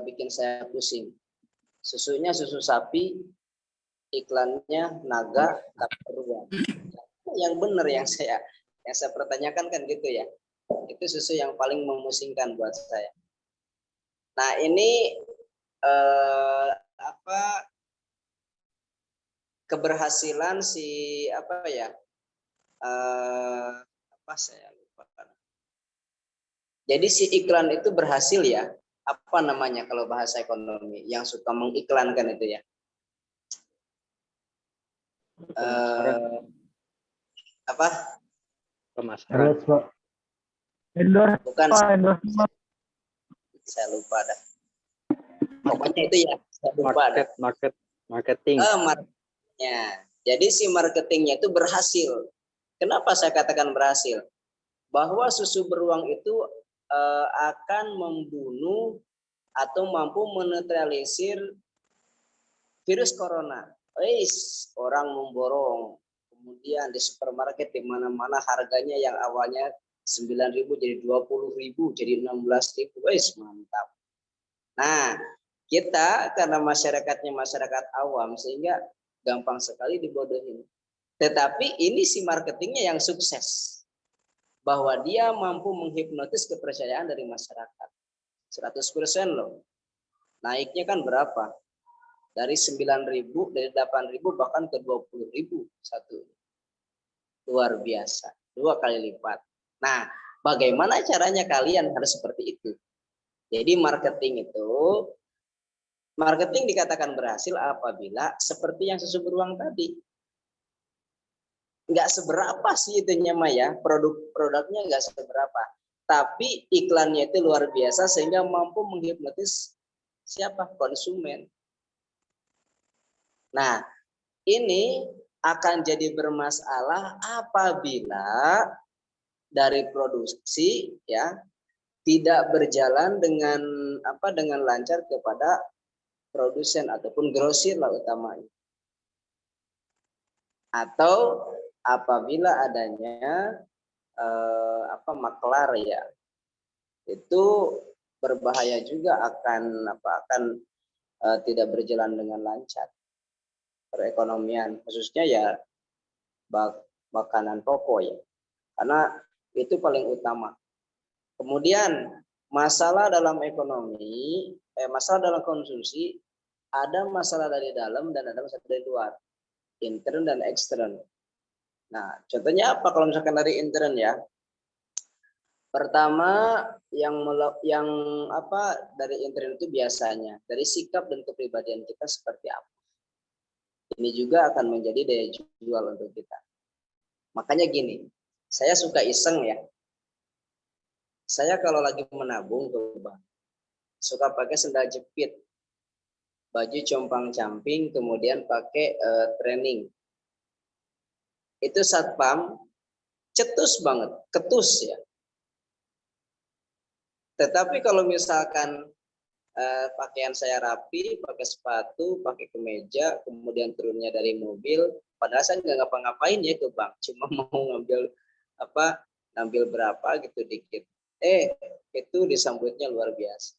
bikin saya pusing. Susunya susu sapi, iklannya naga tapi beruang. Yang benar yang saya pertanyakan kan gitu ya. Itu susu yang paling memusingkan buat saya. Nah ini keberhasilan si saya lupa. Jadi si iklan itu berhasil ya. Apa namanya kalau bahasa ekonomi yang suka mengiklankan itu ya? Pemasaran. Bukan, saya lupa dah. Pokoknya itu ya, saya lupa dah. Marketing. Marketnya. Jadi si marketingnya itu berhasil. Kenapa saya katakan berhasil? Bahwa susu beruang itu akan membunuh atau mampu menetralisir virus corona. Orang memborong. Kemudian di supermarket di mana-mana harganya yang awalnya 9.000 jadi 20.000 jadi 16.000. Mantap. Nah, kita karena masyarakatnya masyarakat awam sehingga gampang sekali dibodohin. Tetapi ini si marketingnya yang sukses. Bahwa dia mampu menghipnotis kepercayaan dari masyarakat. 100% loh. Naiknya kan berapa? Dari 9.000, dari 8.000 bahkan ke 20.000 satu. Luar biasa. 2 kali lipat. Nah, bagaimana caranya kalian harus seperti itu? Jadi marketing dikatakan berhasil apabila seperti yang susu beruang tadi. Nggak seberapa sih itunya mah ya, produknya nggak seberapa. Tapi iklannya itu luar biasa sehingga mampu menghipnotis siapa? Konsumen. Nah, ini akan jadi bermasalah apabila dari produksi ya tidak berjalan dengan lancar kepada produsen ataupun grosir lah utamanya. Atau apabila adanya maklar ya, itu berbahaya juga akan tidak berjalan dengan lancar perekonomian, khususnya ya makanan pokok ya, karena itu paling utama. Kemudian masalah dalam ekonomi, masalah dalam konsumsi, ada masalah dari dalam dan ada masalah dari luar, intern dan ekstern. Nah, contohnya apa kalau misalkan dari intern ya? Pertama dari intern itu biasanya dari sikap dan kepribadian kita seperti apa. Ini juga akan menjadi daya jual untuk kita. Makanya gini, saya suka iseng ya. Saya kalau lagi menabung ke bank, suka pakai sendal jepit, baju compang-camping, kemudian pakai training. Itu satpam cetus banget, ketus ya. Tetapi kalau misalkan pakaian saya rapi, pakai sepatu, pakai kemeja, kemudian turunnya dari mobil, padahal saya nggak ngapa-ngapain ya ke bank, cuma mau ngambil berapa gitu dikit. Itu disambutnya luar biasa.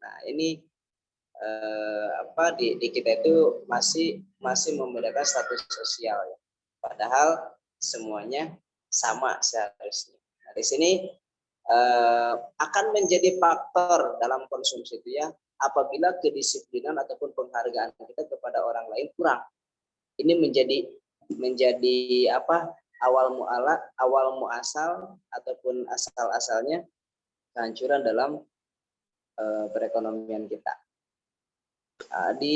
Nah ini di kita itu masih membedakan status sosial ya. Padahal semuanya sama seharusnya. Nah, di sini akan menjadi faktor dalam konsumsi itu ya apabila kedisiplinan ataupun penghargaan kita kepada orang lain kurang. Ini menjadi awal muasal ataupun asal-asalnya kehancuran dalam perekonomian kita.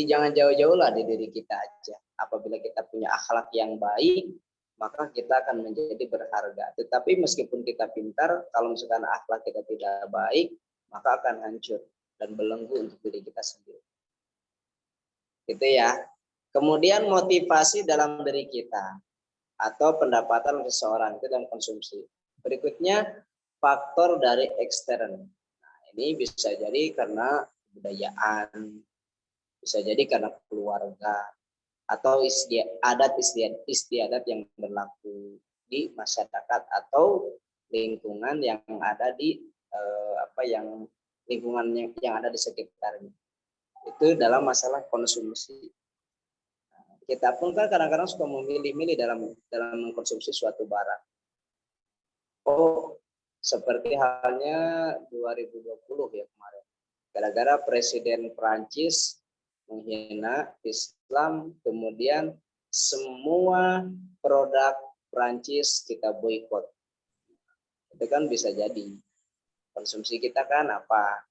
Jangan jauh-jauh lah di diri kita aja. Apabila kita punya akhlak yang baik, maka kita akan menjadi berharga. Tetapi meskipun kita pintar, kalau misalkan akhlak kita tidak baik, maka akan hancur dan belenggu untuk diri kita sendiri. Gitu ya. Kemudian motivasi dalam diri kita atau pendapatan seseorang itu dalam konsumsi. Berikutnya faktor dari ekstern. Nah, ini bisa jadi karena kebudayaan, bisa jadi karena keluarga, atau adat istiadat yang berlaku di masyarakat atau lingkungan yang ada di lingkungan yang ada di sekitarnya. Itu dalam masalah konsumsi. Kita pun kan kadang-kadang suka memilih-milih dalam mengkonsumsi suatu barang. Oh, seperti halnya 2020 ya kemarin. Gara-gara Presiden Prancis menghina Islam, kemudian semua produk Prancis kita boikot. Itu kan bisa jadi. Konsumsi kita kan apa?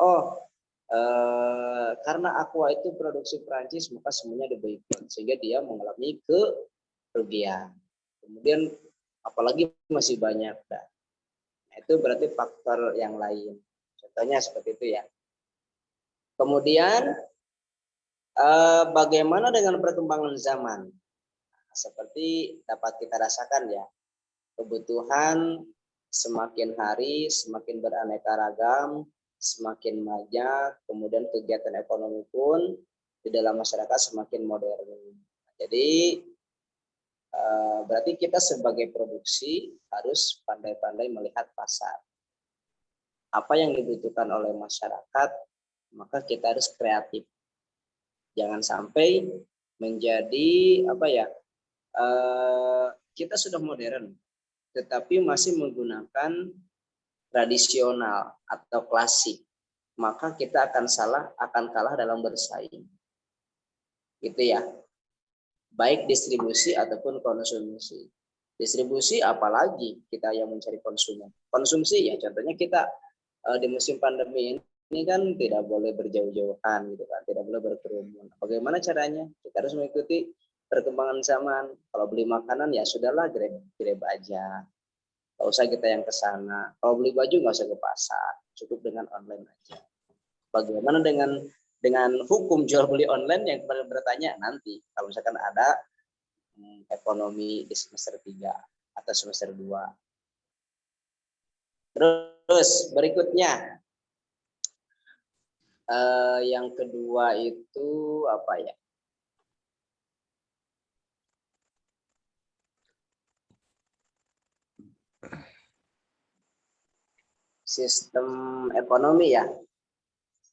Oh, karena Aqua itu produksi Prancis, maka semuanya diboikot. Sehingga dia mengalami kerugian. Kemudian apalagi masih banyak. Nah, itu berarti faktor yang lain. Contohnya seperti itu ya. Kemudian bagaimana dengan perkembangan zaman? Seperti dapat kita rasakan ya, kebutuhan semakin hari semakin beraneka ragam, semakin banyak, kemudian kegiatan ekonomi pun di dalam masyarakat semakin modern. Jadi berarti kita sebagai produksi harus pandai-pandai melihat pasar. Apa yang dibutuhkan oleh masyarakat, maka kita harus kreatif. Jangan sampai menjadi kita sudah modern, tetapi masih menggunakan tradisional atau klasik, maka kita akan kalah dalam bersaing. Gitu ya. Baik distribusi ataupun konsumsi. Distribusi apalagi kita yang mencari konsumen. Konsumsi ya contohnya kita di musim pandemi ini kan tidak boleh berjauh-jauhan gitu kan, tidak boleh berkerumun. Bagaimana caranya? Kita harus mengikuti perkembangan zaman. Kalau beli makanan ya sudahlah grab aja. Nggak usah kita yang ke sana. Kalau beli baju nggak usah ke pasar, cukup dengan online aja. Bagaimana dengan hukum jual beli online yang bertanya nanti kalau misalkan ada ekonomi di semester 3 atau semester 2. Terus berikutnya yang kedua itu apa ya? Sistem ekonomi ya.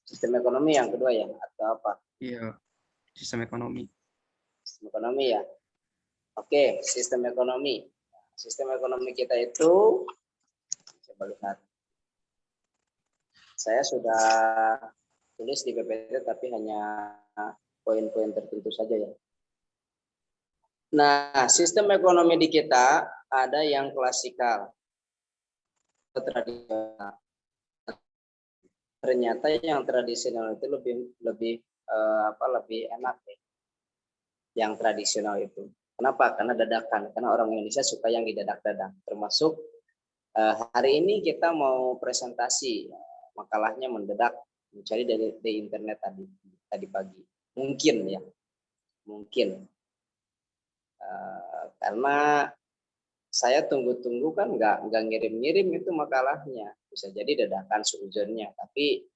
Sistem ekonomi yang kedua ya atau apa? Iya, sistem ekonomi. Sistem ekonomi ya. Oke, sistem ekonomi. Sistem ekonomi kita itu coba lihat. Saya sudah tulis di PPT tapi hanya poin-poin tertentu saja ya. Nah, sistem ekonomi di kita ada yang klasikal, tradisional. Ternyata yang tradisional itu lebih enak ya. Yang tradisional itu. Kenapa? Karena dadakan. Karena orang Indonesia suka yang didadak-dadak. Termasuk hari ini kita mau presentasi, makalahnya mendadak, mencari di internet tadi pagi. Mungkin ya, mungkin karena saya tunggu-tunggu kan nggak ngirim-ngirim itu makalahnya, bisa jadi dadakan seujurnya, tapi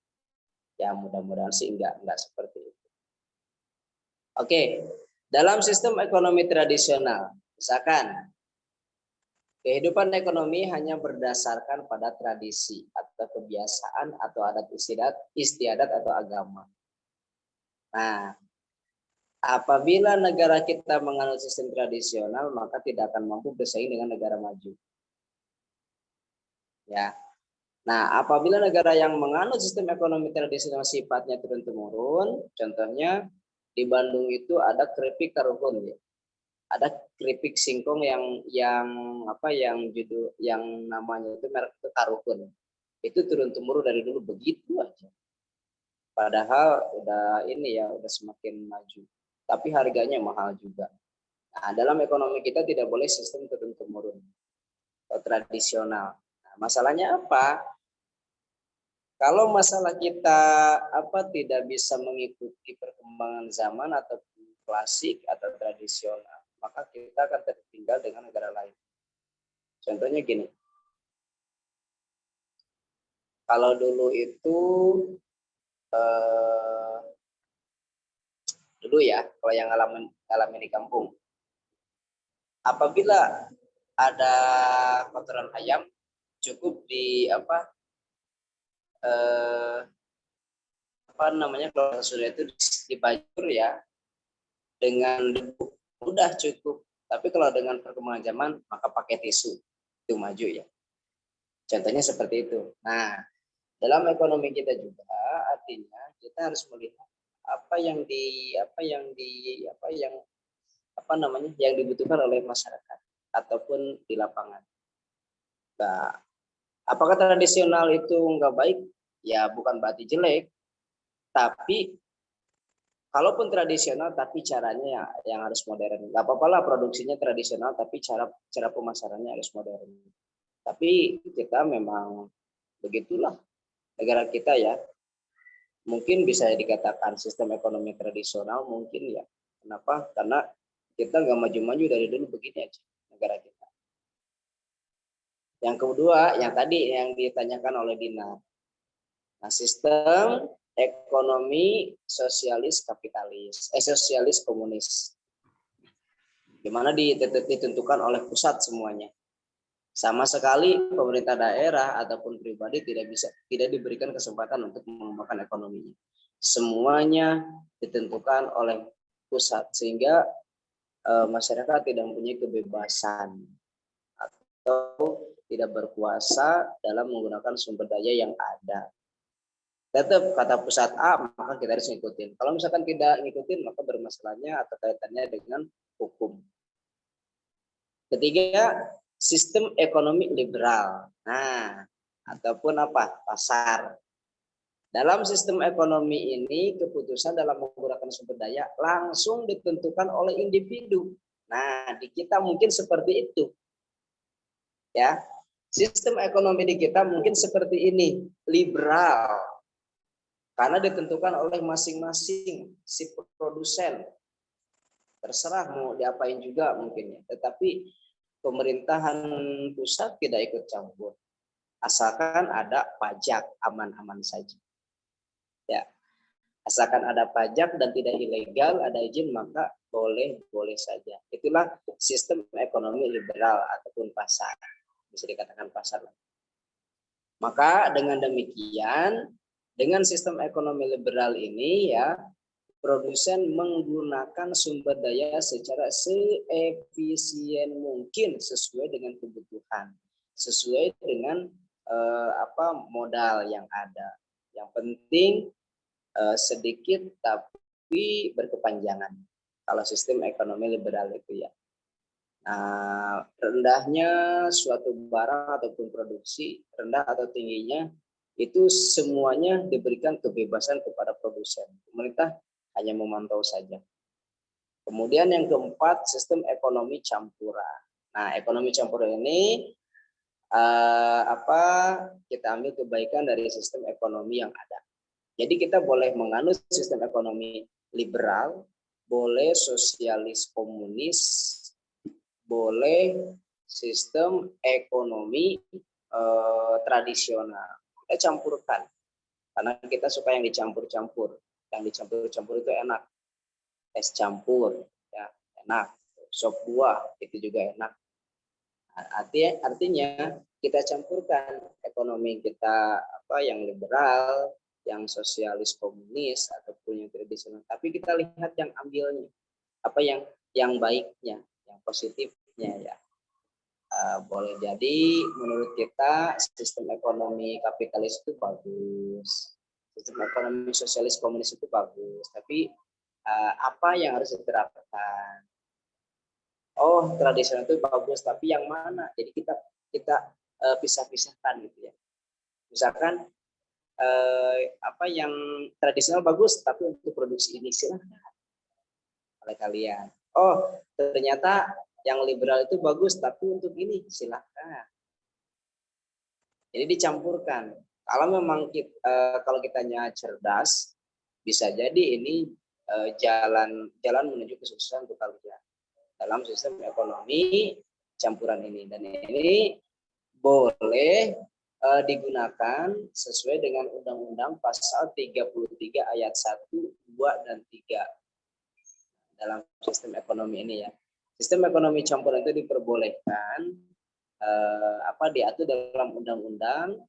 ya mudah-mudahan sih nggak seperti itu. Oke, dalam sistem ekonomi tradisional, misalkan kehidupan ekonomi hanya berdasarkan pada tradisi atau kebiasaan atau adat istiadat atau agama. Nah, apabila negara kita menganut sistem tradisional, maka tidak akan mampu bersaing dengan negara maju. Ya. Nah, apabila negara yang menganut sistem ekonomi tradisional sifatnya turun-temurun, contohnya di Bandung itu ada keripik karuhun ya. Ada keripik singkong yang namanya itu merek itu karuhun. Itu turun-temurun dari dulu begitu aja. Padahal udah semakin maju. Tapi harganya mahal juga. Nah, dalam ekonomi kita tidak boleh sistem turun-temurun atau tradisional. Nah, masalahnya apa? Kalau masalah kita tidak bisa mengikuti perkembangan zaman atau klasik atau tradisional, maka kita akan tertinggal dengan negara lain. Contohnya gini. Kalau dulu itu dulu ya, kalau yang alami di kampung. Apabila ada kotoran ayam, cukup kalau sudah itu dibajur ya dengan debu, udah cukup. Tapi kalau dengan perkembangan zaman maka pakai tisu, itu maju ya. Contohnya seperti itu. Nah, dalam ekonomi kita juga artinya kita harus melihat yang dibutuhkan oleh masyarakat ataupun di lapangan. Nah, apakah tradisional itu enggak baik? Ya bukan berarti jelek, tapi kalaupun tradisional tapi caranya yang harus modern. Enggak apa-apa lah produksinya tradisional tapi cara pemasarannya harus modern. Tapi kita memang begitulah negara kita ya. Mungkin bisa dikatakan sistem ekonomi tradisional mungkin ya. Kenapa? Karena kita nggak maju-maju dari dulu begini aja negara kita. Yang kedua, yang tadi yang ditanyakan oleh Dina. Nah, sistem ekonomi sosialis kapitalis, sosialis komunis. Di mana ditentukan oleh pusat semuanya. Sama sekali pemerintah daerah ataupun pribadi tidak diberikan kesempatan untuk mengembangkan ekonominya. Semuanya ditentukan oleh pusat sehingga masyarakat tidak mempunyai kebebasan atau tidak berkuasa dalam menggunakan sumber daya yang ada. Tetap kata pusat A maka kita harus ngikutin. Kalau misalkan tidak ngikutin maka bermasalahnya atau kaitannya dengan hukum. Ketiga, sistem ekonomi liberal. Nah, ataupun pasar. Dalam sistem ekonomi ini keputusan dalam menggunakan sumber daya langsung ditentukan oleh individu. Nah, di kita mungkin seperti itu. Ya. Sistem ekonomi di kita mungkin seperti ini, liberal. Karena ditentukan oleh masing-masing si produsen. Terserah mau diapain juga mungkin ya. Tetapi pemerintahan pusat tidak ikut campur. Asalkan ada pajak, aman-aman saja. Ya. Asalkan ada pajak dan tidak ilegal, ada izin maka boleh saja. Itulah sistem ekonomi liberal ataupun pasar. Bisa dikatakan pasar. Maka dengan demikian, dengan sistem ekonomi liberal ini ya, produsen menggunakan sumber daya secara seefisien mungkin sesuai dengan kebutuhan, sesuai dengan modal yang ada. Yang penting sedikit tapi berkepanjangan. Kalau sistem ekonomi liberal itu ya. Nah, rendahnya suatu barang ataupun produksi, rendah atau tingginya itu semuanya diberikan kebebasan kepada produsen. Pemerintah hanya memantau saja. Kemudian yang keempat, sistem ekonomi campuran. Nah, ekonomi campuran ini kita ambil kebaikan dari sistem ekonomi yang ada. Jadi kita boleh menganut sistem ekonomi liberal, boleh sosialis komunis, boleh sistem ekonomi tradisional. Kita campurkan. Karena kita suka yang dicampur-campur. Yang dicampur-campur itu enak. Es campur, ya enak. Sop buah itu juga enak. Artinya kita campurkan ekonomi kita yang liberal, yang sosialis komunis ataupun yang tradisional. Tapi kita lihat yang ambilnya, yang baiknya, yang positifnya ya. Boleh jadi menurut kita sistem ekonomi kapitalis itu bagus, sistem ekonomi sosialis komunis itu bagus, tapi apa yang harus diterapkan? Oh, tradisional itu bagus, tapi yang mana? Jadi kita pisah-pisahkan gitu ya. Misalkan yang tradisional bagus, tapi untuk produksi ini silahkan oleh kalian. Oh, ternyata yang liberal itu bagus, tapi untuk ini silahkan. Jadi dicampurkan. Kalau memang kalau kitanya cerdas, bisa jadi ini jalan menuju kesuksesan untuk kalian dalam sistem ekonomi campuran ini. Dan ini boleh digunakan sesuai dengan Undang-Undang Pasal 33 Ayat 1, 2, dan 3. dalam sistem ekonomi ini ya. Sistem ekonomi campuran itu diperbolehkan diatur dalam Undang-Undang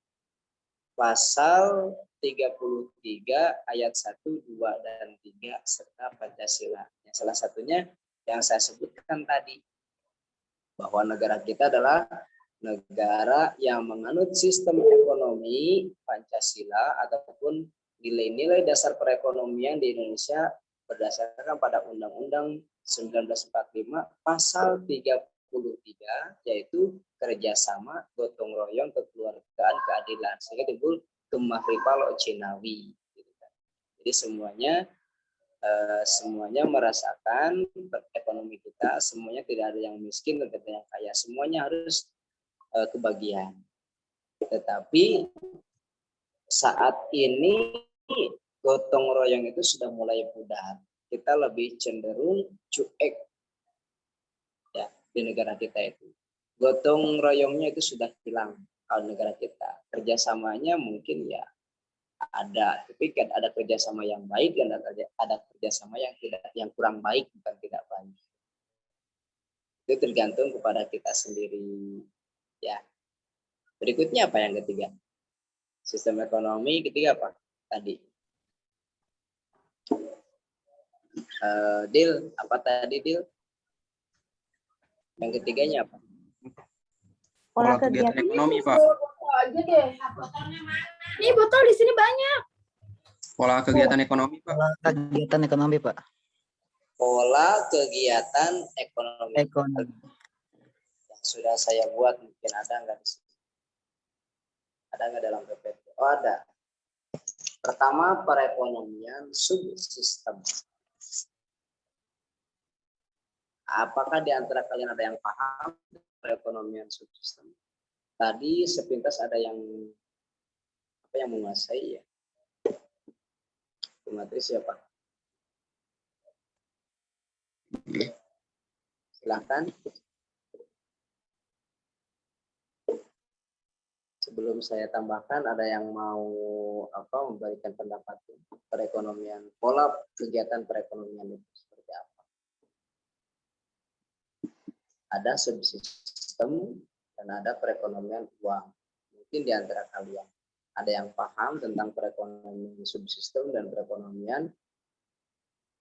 pasal 33 ayat 1, 2, dan 3 serta Pancasila. Salah satunya yang saya sebutkan tadi, bahwa negara kita adalah negara yang menganut sistem ekonomi Pancasila ataupun nilai-nilai dasar perekonomian di Indonesia berdasarkan pada Undang-Undang 1945 pasal 33, yaitu kerjasama, gotong royong, kekeluargaan, keadilan, sehingga timbul Gemah Ripal Cinawi. Jadi semuanya merasakan ekonomi kita, semuanya tidak ada yang miskin dan tidak ada yang kaya, semuanya harus kebagian. Tetapi saat ini gotong royong itu sudah mulai pudar. Kita lebih cenderung cuek ya di negara kita itu. Gotong royongnya itu sudah hilang kalau negara kita. Kerjasamanya mungkin ya ada, tapi kan ada kerjasama yang baik dan ada kerjasama yang kurang baik, bukan tidak baik. Itu tergantung kepada kita sendiri ya. Berikutnya apa yang ketiga? Sistem ekonomi ketiga apa tadi? Dil, apa tadi Dil? Yang ketiganya apa? Pola kegiatan ekonomi, Pak. Nih botol di sini banyak. Pola kegiatan ekonomi, Pak. Pola kegiatan ekonomi, Pak. Pola kegiatan ekonomi. Yang sudah saya buat mungkin ada nggak di sini? Ada nggak dalam PPT? Oh ada. Pertama, perekonomian subsistem. Apakah di antara kalian ada yang paham perekonomian subsistem? Tadi sepintas ada yang menguasai ya. Materi siapa? Silahkan. Sebelum saya tambahkan, ada yang mau memberikan pendapat perekonomian, pola kegiatan perekonomian itu seperti apa? Ada subsistem dan ada perekonomian uang. Mungkin di antara kalian ada yang paham tentang perekonomian subsistem dan perekonomian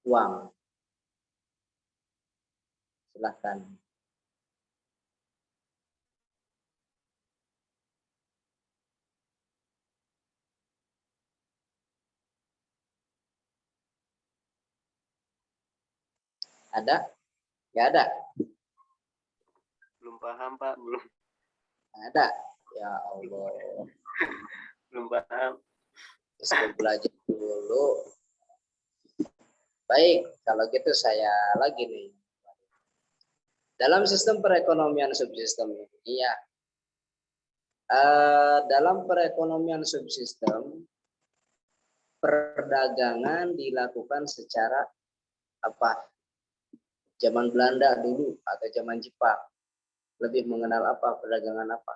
uang. Silahkan. Ada? Nggak ada? Belum paham, Pak. Belum. Ada? Ya Allah. Belum paham. Terus belajar dulu. Baik, kalau gitu saya lagi nih. Dalam sistem perekonomian subsistem ini ya, dalam perekonomian subsistem, perdagangan dilakukan secara zaman Belanda dulu atau zaman Jepang lebih mengenal perdagangan apa?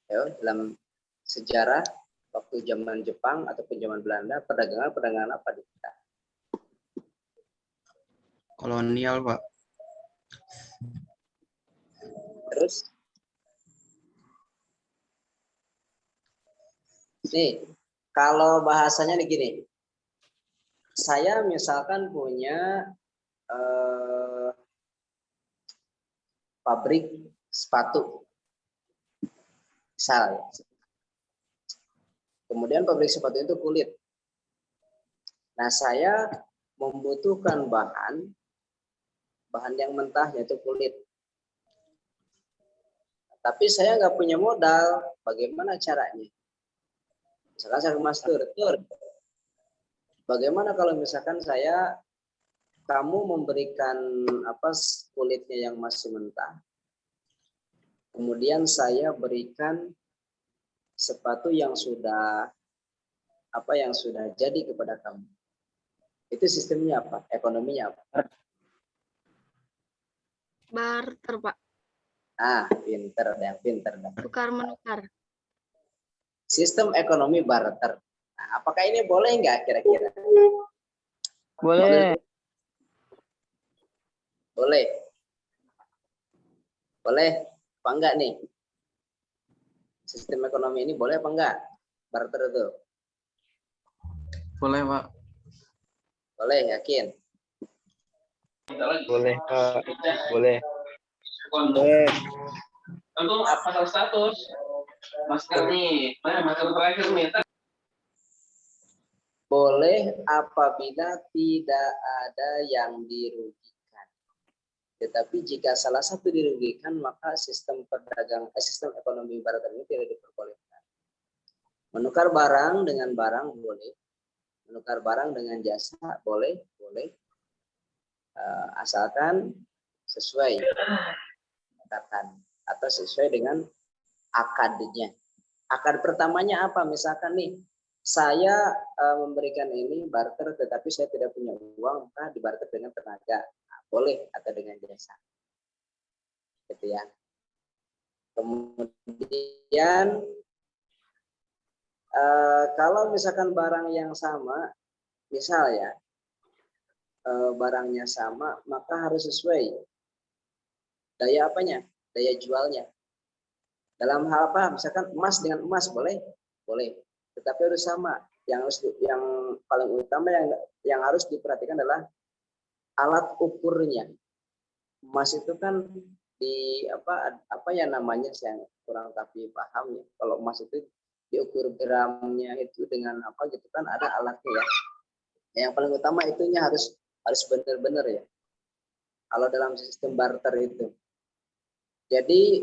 Ya, dalam sejarah waktu zaman Jepang ataupun zaman Belanda, perdagangan apa di kita? Kolonial, Pak. Terus nih, kalau bahasanya nih gini, saya misalkan punya pabrik sepatu, misal, kemudian pabrik sepatu itu kulit. Nah, saya membutuhkan bahan yang mentah, yaitu kulit. Tapi saya nggak punya modal, bagaimana caranya? Misalkan saya ke Mas Tur, bagaimana kalau misalkan kamu memberikan kulitnya yang masih mentah, kemudian saya berikan sepatu yang sudah jadi kepada kamu. Itu sistemnya apa? Ekonominya apa? Barter, Pak. Pinter, ada yang pinter. Tukar menukar. Sistem ekonomi barter. Nah, apakah ini boleh nggak kira-kira? Boleh. Boleh. Boleh apa enggak nih? Sistem ekonomi ini boleh apa enggak? Barter itu. Boleh, Pak. Boleh, yakin? Boleh, Kak. Boleh. Boleh. Untuk pasal status masker nih, masker terakhir nih. Boleh apabila tidak ada yang dirugikan. Tetapi jika salah satu dirugikan, maka sistem ekonomi barter ini tidak diperbolehkan. Menukar barang dengan barang boleh, menukar barang dengan jasa boleh, asalkan sesuai katakan atau sesuai dengan akadnya. Akad pertamanya apa? Misalkan nih, saya memberikan ini barter, tetapi saya tidak punya uang, maka dibarter dengan tenaga, nah, boleh, atau dengan jasa, gitu ya. Kemudian kalau misalkan barang yang sama, misal ya, barangnya sama, maka harus sesuai daya apanya, daya jualnya. Dalam hal apa? Misalkan emas dengan emas boleh, tetapi harus sama. Yang paling utama yang harus diperhatikan adalah alat ukurnya. Emas itu kan di apa ya namanya, saya kurang tapi paham ya. Kalau emas itu diukur gramnya itu dengan apa gitu kan, ada alatnya ya. Yang paling utama itunya harus benar-benar ya. Kalau dalam sistem barter itu. Jadi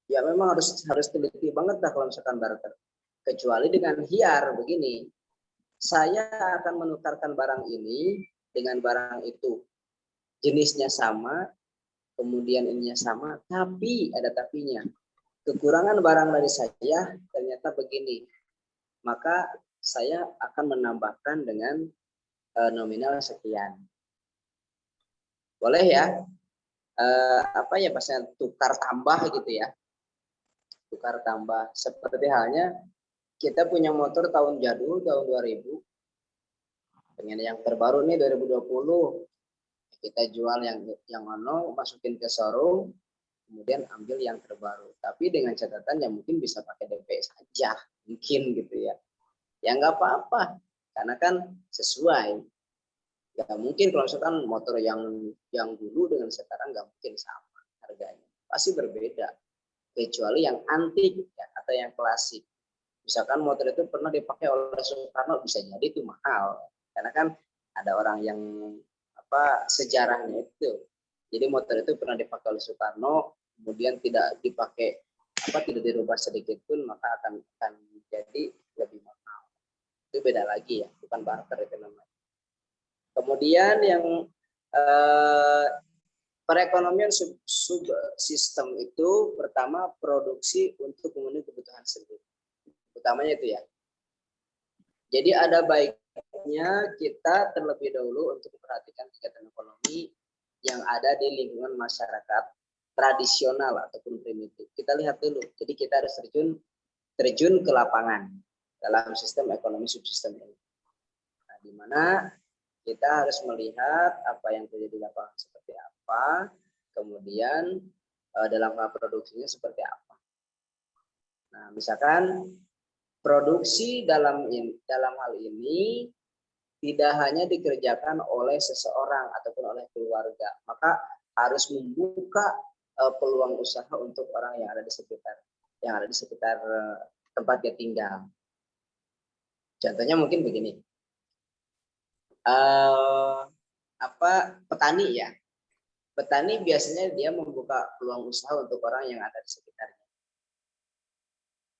ya memang harus teliti banget lah kalau misalkan barter. Kecuali dengan hiar begini, saya akan menukarkan barang ini dengan barang itu, jenisnya sama, kemudian ininya sama, tapi ada tapinya. Kekurangan barang dari saya ternyata begini, maka saya akan menambahkan dengan nominal sekian. Boleh ya? Apa ya bahasanya, tukar tambah gitu ya. Tukar tambah, seperti halnya kita punya motor tahun jadul, tahun 2000, pengen yang terbaru nih 2020, kita jual yang mana, masukin ke showroom, kemudian ambil yang terbaru. Tapi dengan catatan yang mungkin bisa pakai DP saja, mungkin gitu ya. Ya nggak apa-apa, karena kan sesuai. Ya mungkin kalau misalkan motor yang dulu dengan sekarang nggak mungkin sama harganya, pasti berbeda. Kecuali yang antik ya, atau yang klasik. Misalkan motor itu pernah dipakai oleh Soekarno, bisa jadi itu mahal. Karena kan ada orang yang sejarahnya itu. Jadi motor itu pernah dipakai oleh Soekarno, kemudian tidak dipakai tidak dirubah sedikit pun, maka akan jadi lebih mahal. Itu beda lagi ya, bukan barter itu namanya. Kemudian yang perekonomian subsistem itu pertama produksi untuk memenuhi kebutuhan sendiri. Utamanya itu ya. Jadi ada baiknya kita terlebih dahulu untuk memperhatikan kegiatan ekonomi yang ada di lingkungan masyarakat tradisional ataupun primitif. Kita lihat dulu. Jadi kita harus terjun ke lapangan dalam sistem ekonomi subsistem ini. Nah, di mana kita harus melihat apa yang terjadi di lapangan seperti apa, kemudian dalam hal produksinya seperti apa. Nah, misalkan produksi dalam hal ini tidak hanya dikerjakan oleh seseorang ataupun oleh keluarga, maka harus membuka peluang usaha untuk orang yang ada di sekitar tempat dia tinggal. Contohnya mungkin begini, petani ya, petani biasanya dia membuka peluang usaha untuk orang yang ada di sekitarnya.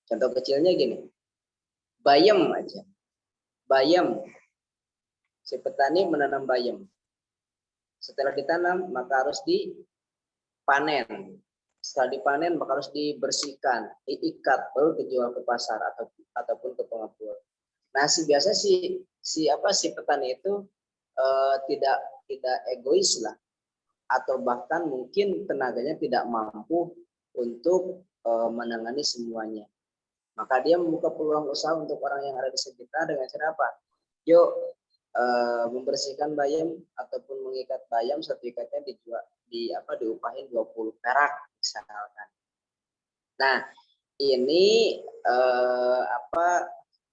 Contoh kecilnya gini, bayam aja, bayam. Si petani menanam bayam. Setelah ditanam, maka harus dipanen. Setelah dipanen, maka harus dibersihkan, diikat, baru dijual ke pasar ataupun ke pengepul. Nah, biasa si petani itu tidak egois lah, atau bahkan mungkin tenaganya tidak mampu untuk menangani semuanya. Maka dia membuka peluang usaha untuk orang yang ada di sekitar dengan cara apa? Yuk membersihkan bayam ataupun mengikat bayam, satu ikatnya dijual diupahin 20 perak misalkan. Nah, ini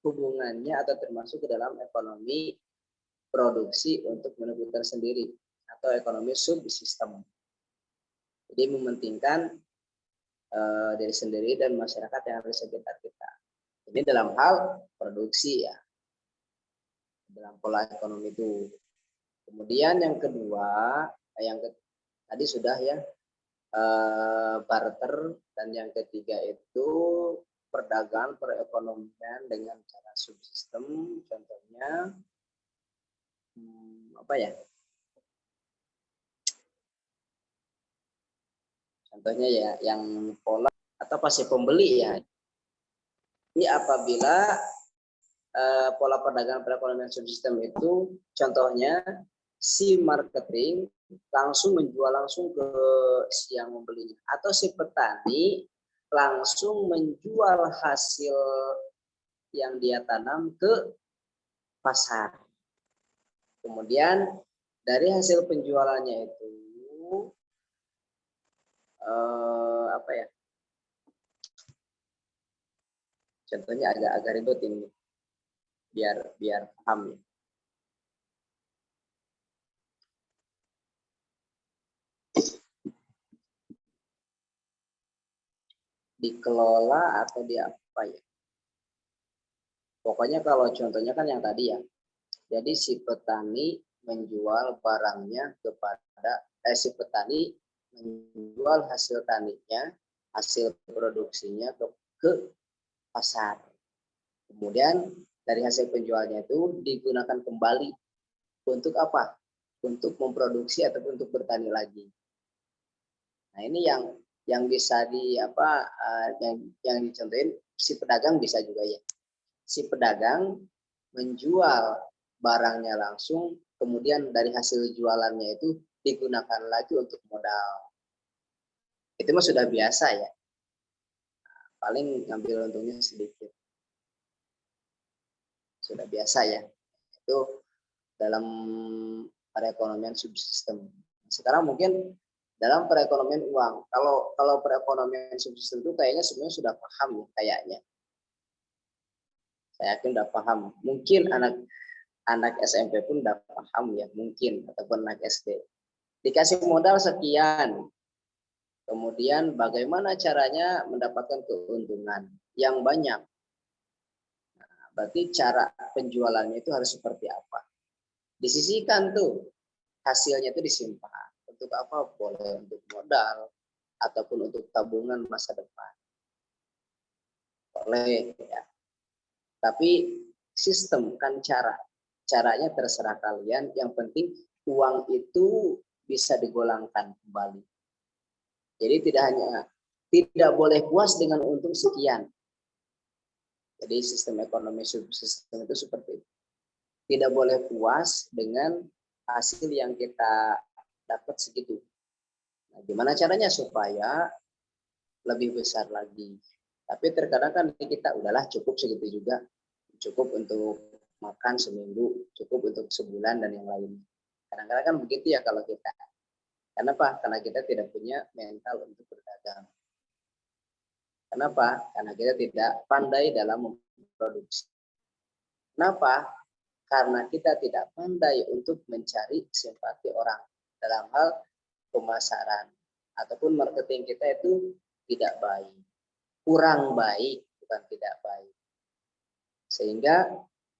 hubungannya atau termasuk ke dalam ekonomi produksi untuk menu tersendiri atau ekonomi subsistem. Jadi mementingkan diri sendiri dan masyarakat yang ada di sekitar kita. Ini dalam hal produksi ya, dalam pola ekonomi itu. Kemudian yang kedua, tadi sudah ya, barter, dan yang ketiga itu perdagangan perekonomian dengan cara subsistem. Contohnya apa ya? Contohnya ya yang pola atau pasif pembeli ya. Ini apabila pola perdagangan perekonomian subsistem itu contohnya si marketing langsung menjual langsung ke si yang membelinya, atau si petani langsung menjual hasil yang dia tanam ke pasar. Kemudian dari hasil penjualannya itu contohnya agak ribet ini biar paham ya. Dikelola atau di apa ya? Pokoknya kalau contohnya kan yang tadi ya. Jadi si petani menjual barangnya kepada si petani menjual hasil taninya, hasil produksinya ke pasar. Kemudian dari hasil penjualnya itu digunakan kembali untuk apa? Untuk memproduksi atau untuk bertani lagi. Nah, ini yang bisa yang dicontohin si pedagang bisa juga ya. Si pedagang menjual barangnya langsung, kemudian dari hasil jualannya itu digunakan lagi untuk modal. Itu mah sudah biasa ya. Paling ngambil untungnya sedikit. Sudah biasa ya. Itu dalam perekonomian subsistem. Sekarang mungkin dalam perekonomian uang. Kalau perekonomian subsistem itu kayaknya semuanya sudah paham ya kayaknya. Saya yakin udah paham. Mungkin anak SMP pun udah paham ya, mungkin, ataupun anak SD. Dikasih modal sekian. Kemudian bagaimana caranya mendapatkan keuntungan yang banyak. Nah, berarti cara penjualannya itu harus seperti apa? Disisihkan tuh, hasilnya itu disimpan. Untuk apa? Boleh untuk modal, ataupun untuk tabungan masa depan. Boleh ya. Tapi sistem kan caranya terserah kalian. Yang penting uang itu bisa digolangkan kembali. Jadi tidak boleh puas dengan untung sekian. Jadi sistem ekonomi subsistem itu seperti itu. Tidak boleh puas dengan hasil yang kita dapat segitu. Nah, gimana caranya supaya lebih besar lagi? Tapi terkadang kan kita udahlah cukup segitu juga. Cukup untuk makan seminggu, cukup untuk sebulan dan yang lain. Kadang-kadang kan begitu ya kalau kita. Kenapa? Karena kita tidak punya mental untuk berdagang. Kenapa? Karena kita tidak pandai dalam memproduksi. Kenapa? Karena kita tidak pandai untuk mencari simpati orang dalam hal pemasaran ataupun marketing kita itu tidak baik. Kurang baik, bukan tidak baik. Sehingga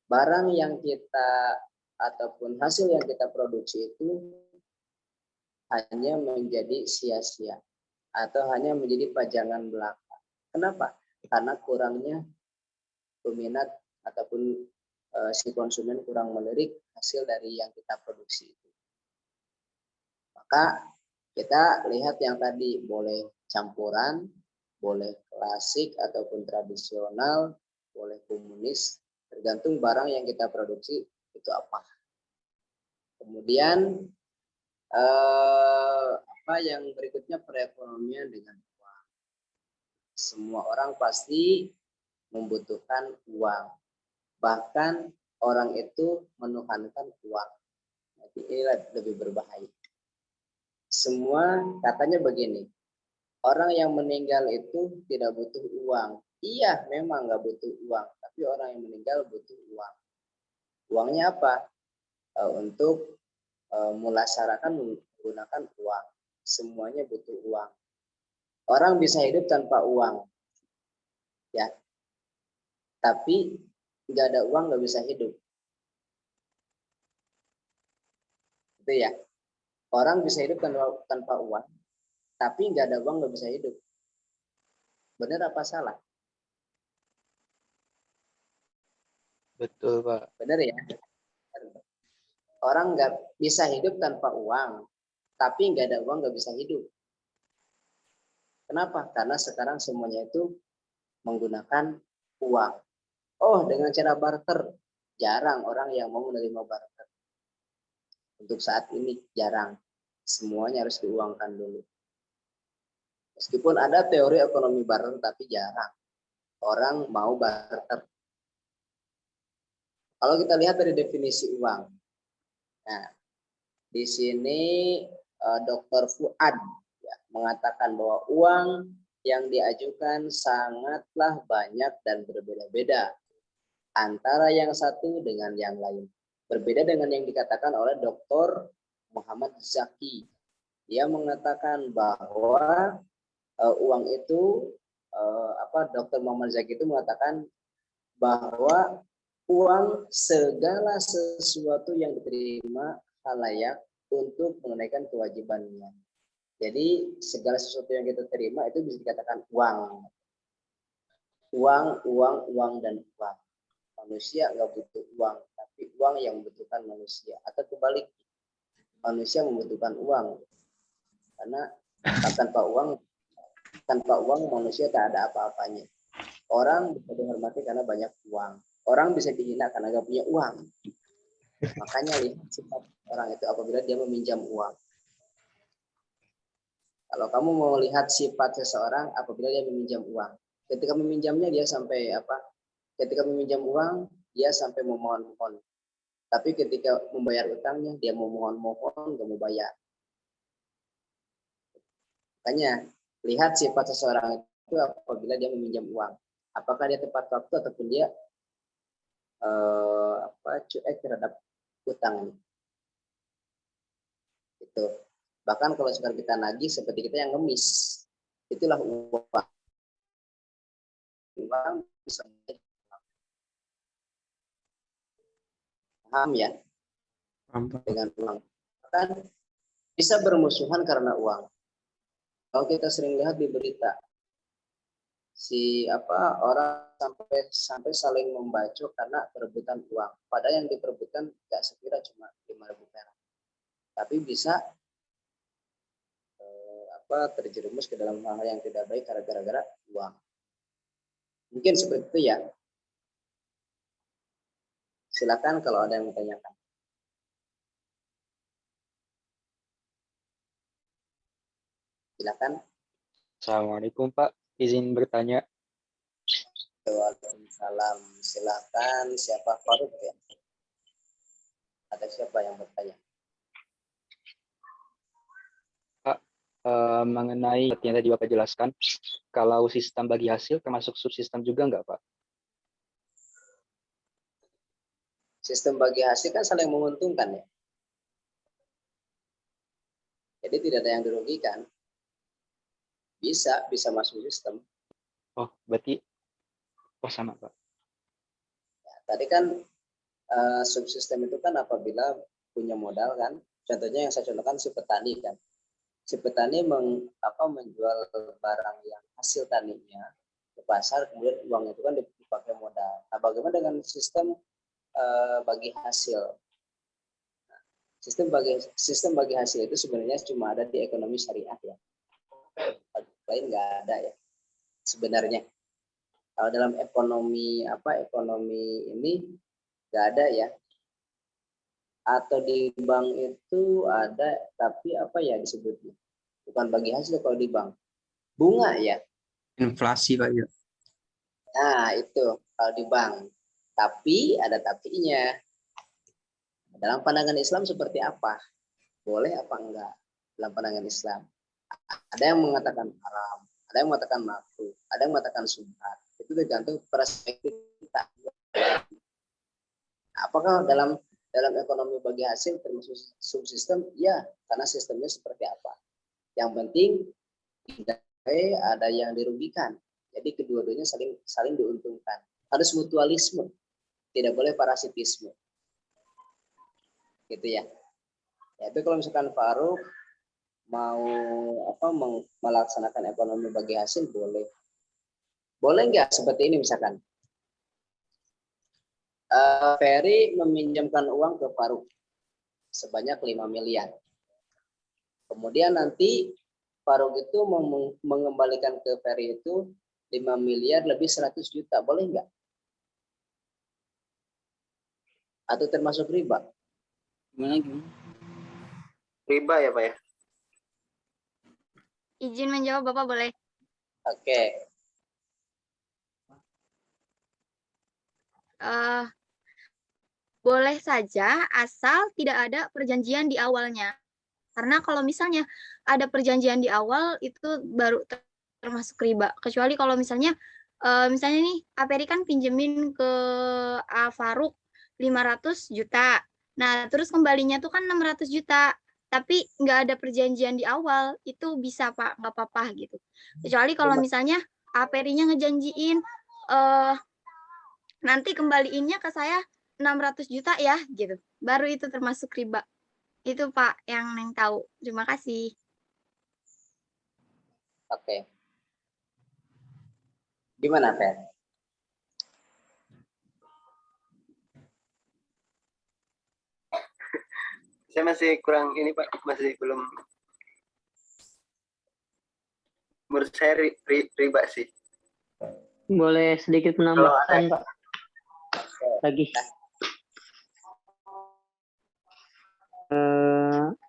barang yang kita ataupun hasil yang kita produksi itu hanya menjadi sia-sia atau hanya menjadi pajangan belaka. Kenapa? Karena kurangnya peminat ataupun si konsumen kurang melirik hasil dari yang kita produksi itu. Maka kita lihat yang tadi, boleh campuran, boleh klasik ataupun tradisional, boleh komunis, tergantung barang yang kita produksi itu apa. Kemudian yang berikutnya perekonomian dengan uang. Semua orang pasti membutuhkan uang. Bahkan orang itu menuhankan uang. Jadi ini lebih berbahaya. Semua katanya begini, orang yang meninggal itu tidak butuh uang. Iya, memang nggak butuh uang, tapi orang yang meninggal butuh uang. Uangnya apa? Untuk mulasarakan menggunakan uang. Semuanya butuh uang. Orang bisa hidup tanpa uang, ya. Tapi nggak ada uang nggak bisa hidup. Itu ya. Orang bisa hidup tanpa uang, tapi nggak ada uang nggak bisa hidup. Benar apa salah? Betul, Pak. Benar ya. Orang nggak bisa hidup tanpa uang, tapi nggak ada uang nggak bisa hidup. Kenapa? Karena sekarang semuanya itu menggunakan uang. Oh, dengan cara barter. Jarang orang yang mau menerima barter. Untuk saat ini jarang. Semuanya harus diuangkan dulu. Meskipun ada teori ekonomi barter, tapi jarang. Orang mau barter. Kalau kita lihat dari definisi uang. Nah, di sini Dr. Fuad ya, mengatakan bahwa uang yang diajukan sangatlah banyak dan berbeda-beda antara yang satu dengan yang lain. Berbeda dengan yang dikatakan oleh Dr. Muhammad Zaki. Dia mengatakan bahwa uang itu Dr. Muhammad Zaki itu mengatakan bahwa uang segala sesuatu yang diterima khalayak untuk menunaikan kewajibannya. Jadi segala sesuatu yang kita terima itu bisa dikatakan uang. Uang, dan uang. Manusia nggak butuh uang, tapi uang yang membutuhkan manusia. Atau kebalik, manusia membutuhkan uang. Karena tanpa uang manusia tak ada apa-apanya. Orang bisa dihormati karena banyak uang. Orang bisa dihina karena nggak punya uang. Makanya lihat sifat orang itu apabila dia meminjam uang. Kalau kamu mau lihat sifat seseorang apabila dia meminjam uang. Ketika meminjamnya dia sampai ketika meminjam uang dia sampai memohon-mohon. Tapi ketika membayar utangnya dia mau mohon-mohon nggak mau bayar. Makanya lihat sifat seseorang itu apabila dia meminjam uang. Apakah dia tepat waktu ataupun dia cuek terhadap utang. Itu. Bahkan kalau sekarang kita nagih seperti kita yang ngemis, itulah uang. Uang bisa paham ya? Dengan uang. Bahkan bisa bermusuhan karena uang. Kalau kita sering lihat di berita, orang sampai saling membacok karena perebutan uang. Padahal yang diperebutkan nggak sekira cuma 5.000 perak, tapi bisa terjerumus ke dalam hal yang tidak baik karena gara-gara uang. Mungkin seperti itu ya. Silakan kalau ada yang bertanyakan. Silakan. Assalamualaikum, Pak. Izin bertanya. Waalaikumsalam. Silakan. Siapa Faruk ya? Ada siapa yang bertanya? Pak, mengenai yang tadi Bapak jelaskan, kalau sistem bagi hasil termasuk subsistem juga enggak, Pak? Sistem bagi hasil kan saling menguntungkan ya. Jadi tidak ada yang dirugikan. Bisa masuk sistem. Oh, berarti sama, Pak. Ya, tadi kan subsistem itu kan apabila punya modal kan. Contohnya yang saya contohkan si petani kan. Si petani menjual barang yang hasil taninya ke pasar, kemudian uang itu kan dipakai modal. Nah, bagaimana dengan sistem bagi hasil? Nah, sistem bagi hasil itu sebenarnya cuma ada di ekonomi syariat ya. Lain nggak ada ya sebenarnya. Kalau dalam ekonomi ini nggak ada ya. Atau di bank itu ada, tapi disebutnya bukan bagi hasil kalau di bank, bunga ya. Inflasi, Pak ya. Nah, itu kalau di bank. Tapi ada tapinya. Dalam pandangan Islam seperti apa? Boleh apa enggak? Dalam pandangan Islam. Ada yang mengatakan haram, ada yang mengatakan makruh, ada yang mengatakan sunat. Itu tergantung perspektif kita. Nah, apakah dalam ekonomi bagi hasil termasuk subsistem? Ya, karena sistemnya seperti apa. Yang penting tidak ada yang dirugikan. Jadi kedua-duanya saling diuntungkan. Harus mutualisme, tidak boleh parasitisme. Gitu ya. Itu kalau misalkan Faruk mau melaksanakan ekonomi bagi hasil boleh. Boleh nggak seperti ini misalkan? Ferry meminjamkan uang ke Faruk sebanyak 5 miliar. Kemudian nanti Faruk itu mengembalikan ke Ferry itu 5 miliar lebih 100 juta. Boleh nggak? Atau termasuk riba? Gimana? Riba ya Pak ya? Izin menjawab Bapak boleh? Oke. Boleh saja asal tidak ada perjanjian di awalnya. Karena kalau misalnya ada perjanjian di awal itu baru termasuk riba. Kecuali kalau misalnya nih Aperi kan pinjemin ke Faruk 500 juta. Nah, terus kembalinya tuh kan 600 juta. Tapi nggak ada perjanjian di awal, itu bisa Pak, nggak apa-apa gitu. Kecuali kalau misalnya Aperinya ngejanjiin nanti kembaliinnya ke saya 600 juta ya gitu. Baru itu termasuk riba. Itu Pak yang Neng tahu. Terima kasih. Oke. Gimana, Fer? Saya masih kurang ini Pak, masih belum. Menurut saya riba sih. Boleh sedikit menambahkan Pak? Lagi.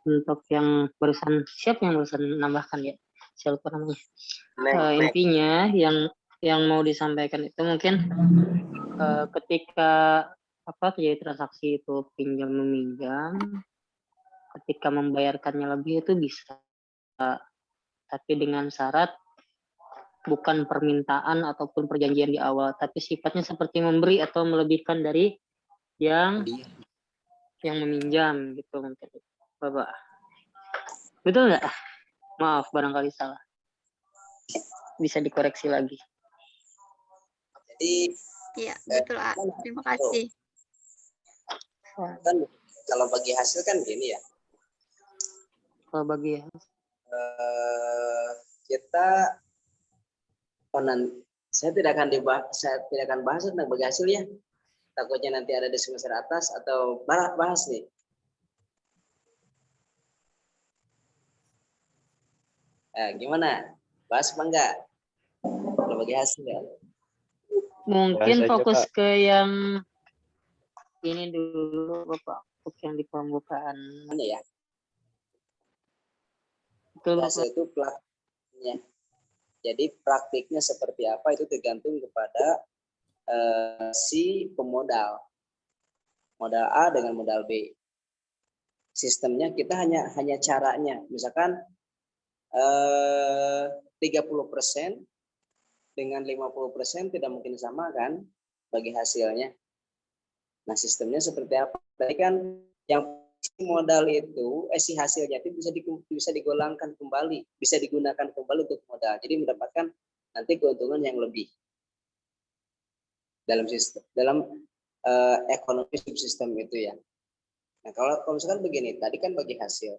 Untuk yang barusan, siapa yang barusan menambahkan ya? Saya lupa namanya. Intinya yang mau disampaikan itu mungkin ketika terjadi transaksi itu pinjam meminjam, ketika membayarkannya lebih itu bisa, tapi dengan syarat bukan permintaan ataupun perjanjian di awal, tapi sifatnya seperti memberi atau melebihkan dari yang meminjam gitu mungkin, Bapak. Betul nggak? Maaf barangkali salah. Bisa dikoreksi lagi. Jadi iya betul, terima kasih. Kan kalau bagi hasil kan gini ya. Kalau bagi kita saya tidak akan bahas tentang bagi hasil ya. Takutnya nanti ada di semester atas atau bahas nih. Gimana? Bahas apa enggak? Kalau bagi hasil ya. Mungkin fokus ke yang ini dulu Bapak, yang di pembukaan. Mana ya? Betul, hasil itu praktiknya. Jadi praktiknya seperti apa itu tergantung kepada si pemodal. Modal A dengan modal B. Sistemnya kita hanya caranya. Misalkan 30% dengan 50% tidak mungkin sama kan bagi hasilnya. Nah, sistemnya seperti apa? Tadi kan yang modal itu si hasilnya itu bisa digolangkan kembali, bisa digunakan kembali untuk modal. Jadi mendapatkan nanti keuntungan yang lebih dalam ekonomi subsistem itu ya. Nah, kalau misalkan begini, tadi kan bagi hasil.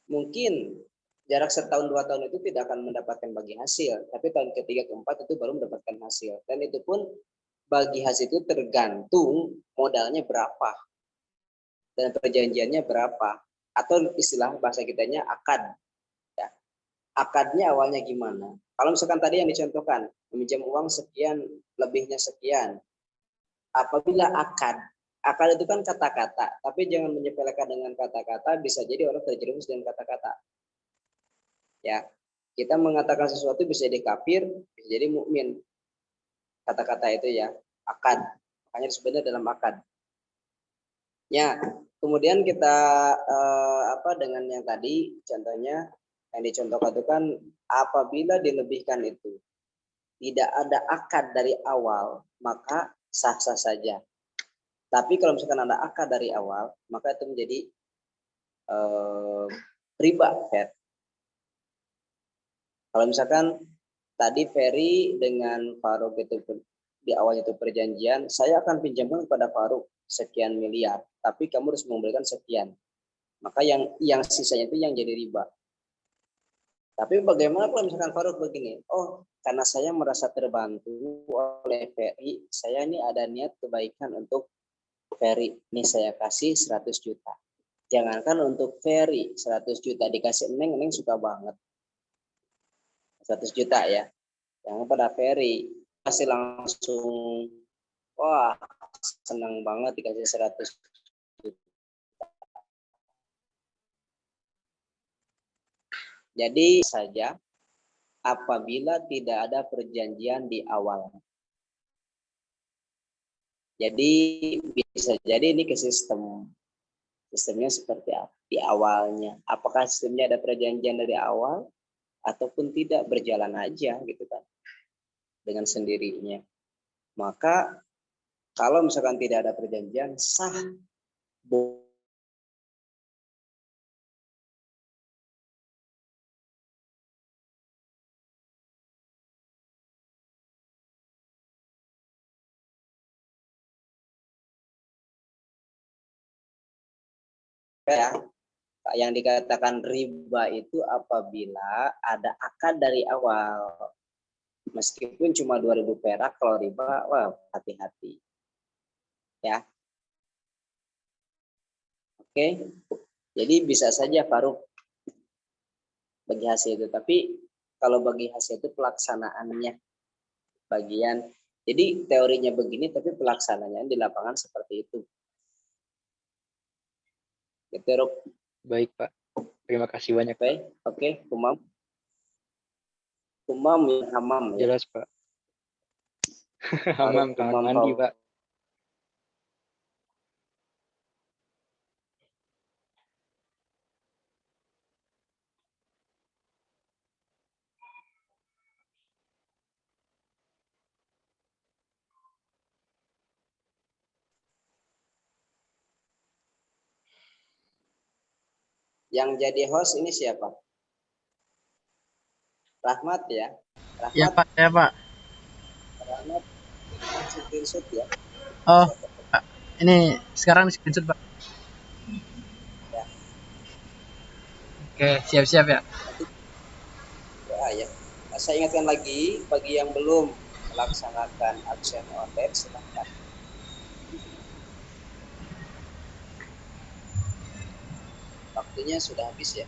Mungkin jarak setahun 2 tahun itu tidak akan mendapatkan bagi hasil, tapi tahun ketiga keempat itu baru mendapatkan hasil. Dan itu pun bagi hasil itu tergantung modalnya berapa dan perjanjiannya berapa, atau istilah bahasa kitanya akad. Ya. Akadnya awalnya gimana? Kalau misalkan tadi yang dicontohkan, meminjam uang sekian, lebihnya sekian. Apabila akad itu kan kata-kata, tapi jangan menyepelekan dengan kata-kata, bisa jadi orang terjerumus dengan kata-kata. Ya, kita mengatakan sesuatu bisa jadi kafir, bisa jadi mukmin. kata-kata itu ya, akad. Makanya sebenarnya dalam akad. Ya, kemudian kita dengan yang tadi contohnya yang dicontohkan itu kan apabila dilebihkan itu tidak ada akad dari awal, maka sah-sah saja. Tapi kalau misalkan ada akad dari awal, maka itu menjadi riba, Fer. Kalau misalkan tadi Ferry dengan Faruk itu di awal itu perjanjian, saya akan pinjamkan kepada Faruk sekian miliar, tapi kamu harus memberikan sekian. Maka yang sisanya itu yang jadi riba. Tapi bagaimana kalau misalkan Faruk begini, oh karena saya merasa terbantu oleh Ferry, saya ini ada niat kebaikan untuk Ferry, ini saya kasih 100 juta. Jangankan untuk Ferry 100 juta dikasih Neng suka banget. 100 juta ya. Yang pada Ferry pasti langsung wah senang banget dikasih 100 juta. Jadi saja apabila tidak ada perjanjian di awal. Jadi bisa jadi ini ke sistemnya seperti apa di awalnya. Apakah sistemnya ada perjanjian dari awal ataupun tidak, berjalan aja gitu kan dengan sendirinya. Maka kalau misalkan tidak ada perjanjian sah ya. Yang dikatakan riba itu apabila ada akad dari awal. Meskipun cuma 2.000 perak, kalau riba, wah hati-hati. Ya. Oke. Jadi bisa saja Faruk bagi hasil itu. Tapi kalau bagi hasil itu pelaksanaannya bagian. Jadi teorinya begini, tapi pelaksananya di lapangan seperti itu. Gitu, Ruk. Baik, Pak. Terima kasih banyak. Oke, Kumam. Kumam ya, hamam ya. Jelas, Pak. Hamam, kamar mandi, Pak. Yang jadi host ini siapa? Rahmat ya? Rahmat. Ya Pak, ya Pak. Rahmat screenshot ya? Oh, Pak. Ini sekarang screenshot Pak. Ya. Oke, siap-siap ya. Ya. Saya ingatkan lagi, bagi yang belum melaksanakan absen online, silahkan. Waktunya sudah habis ya.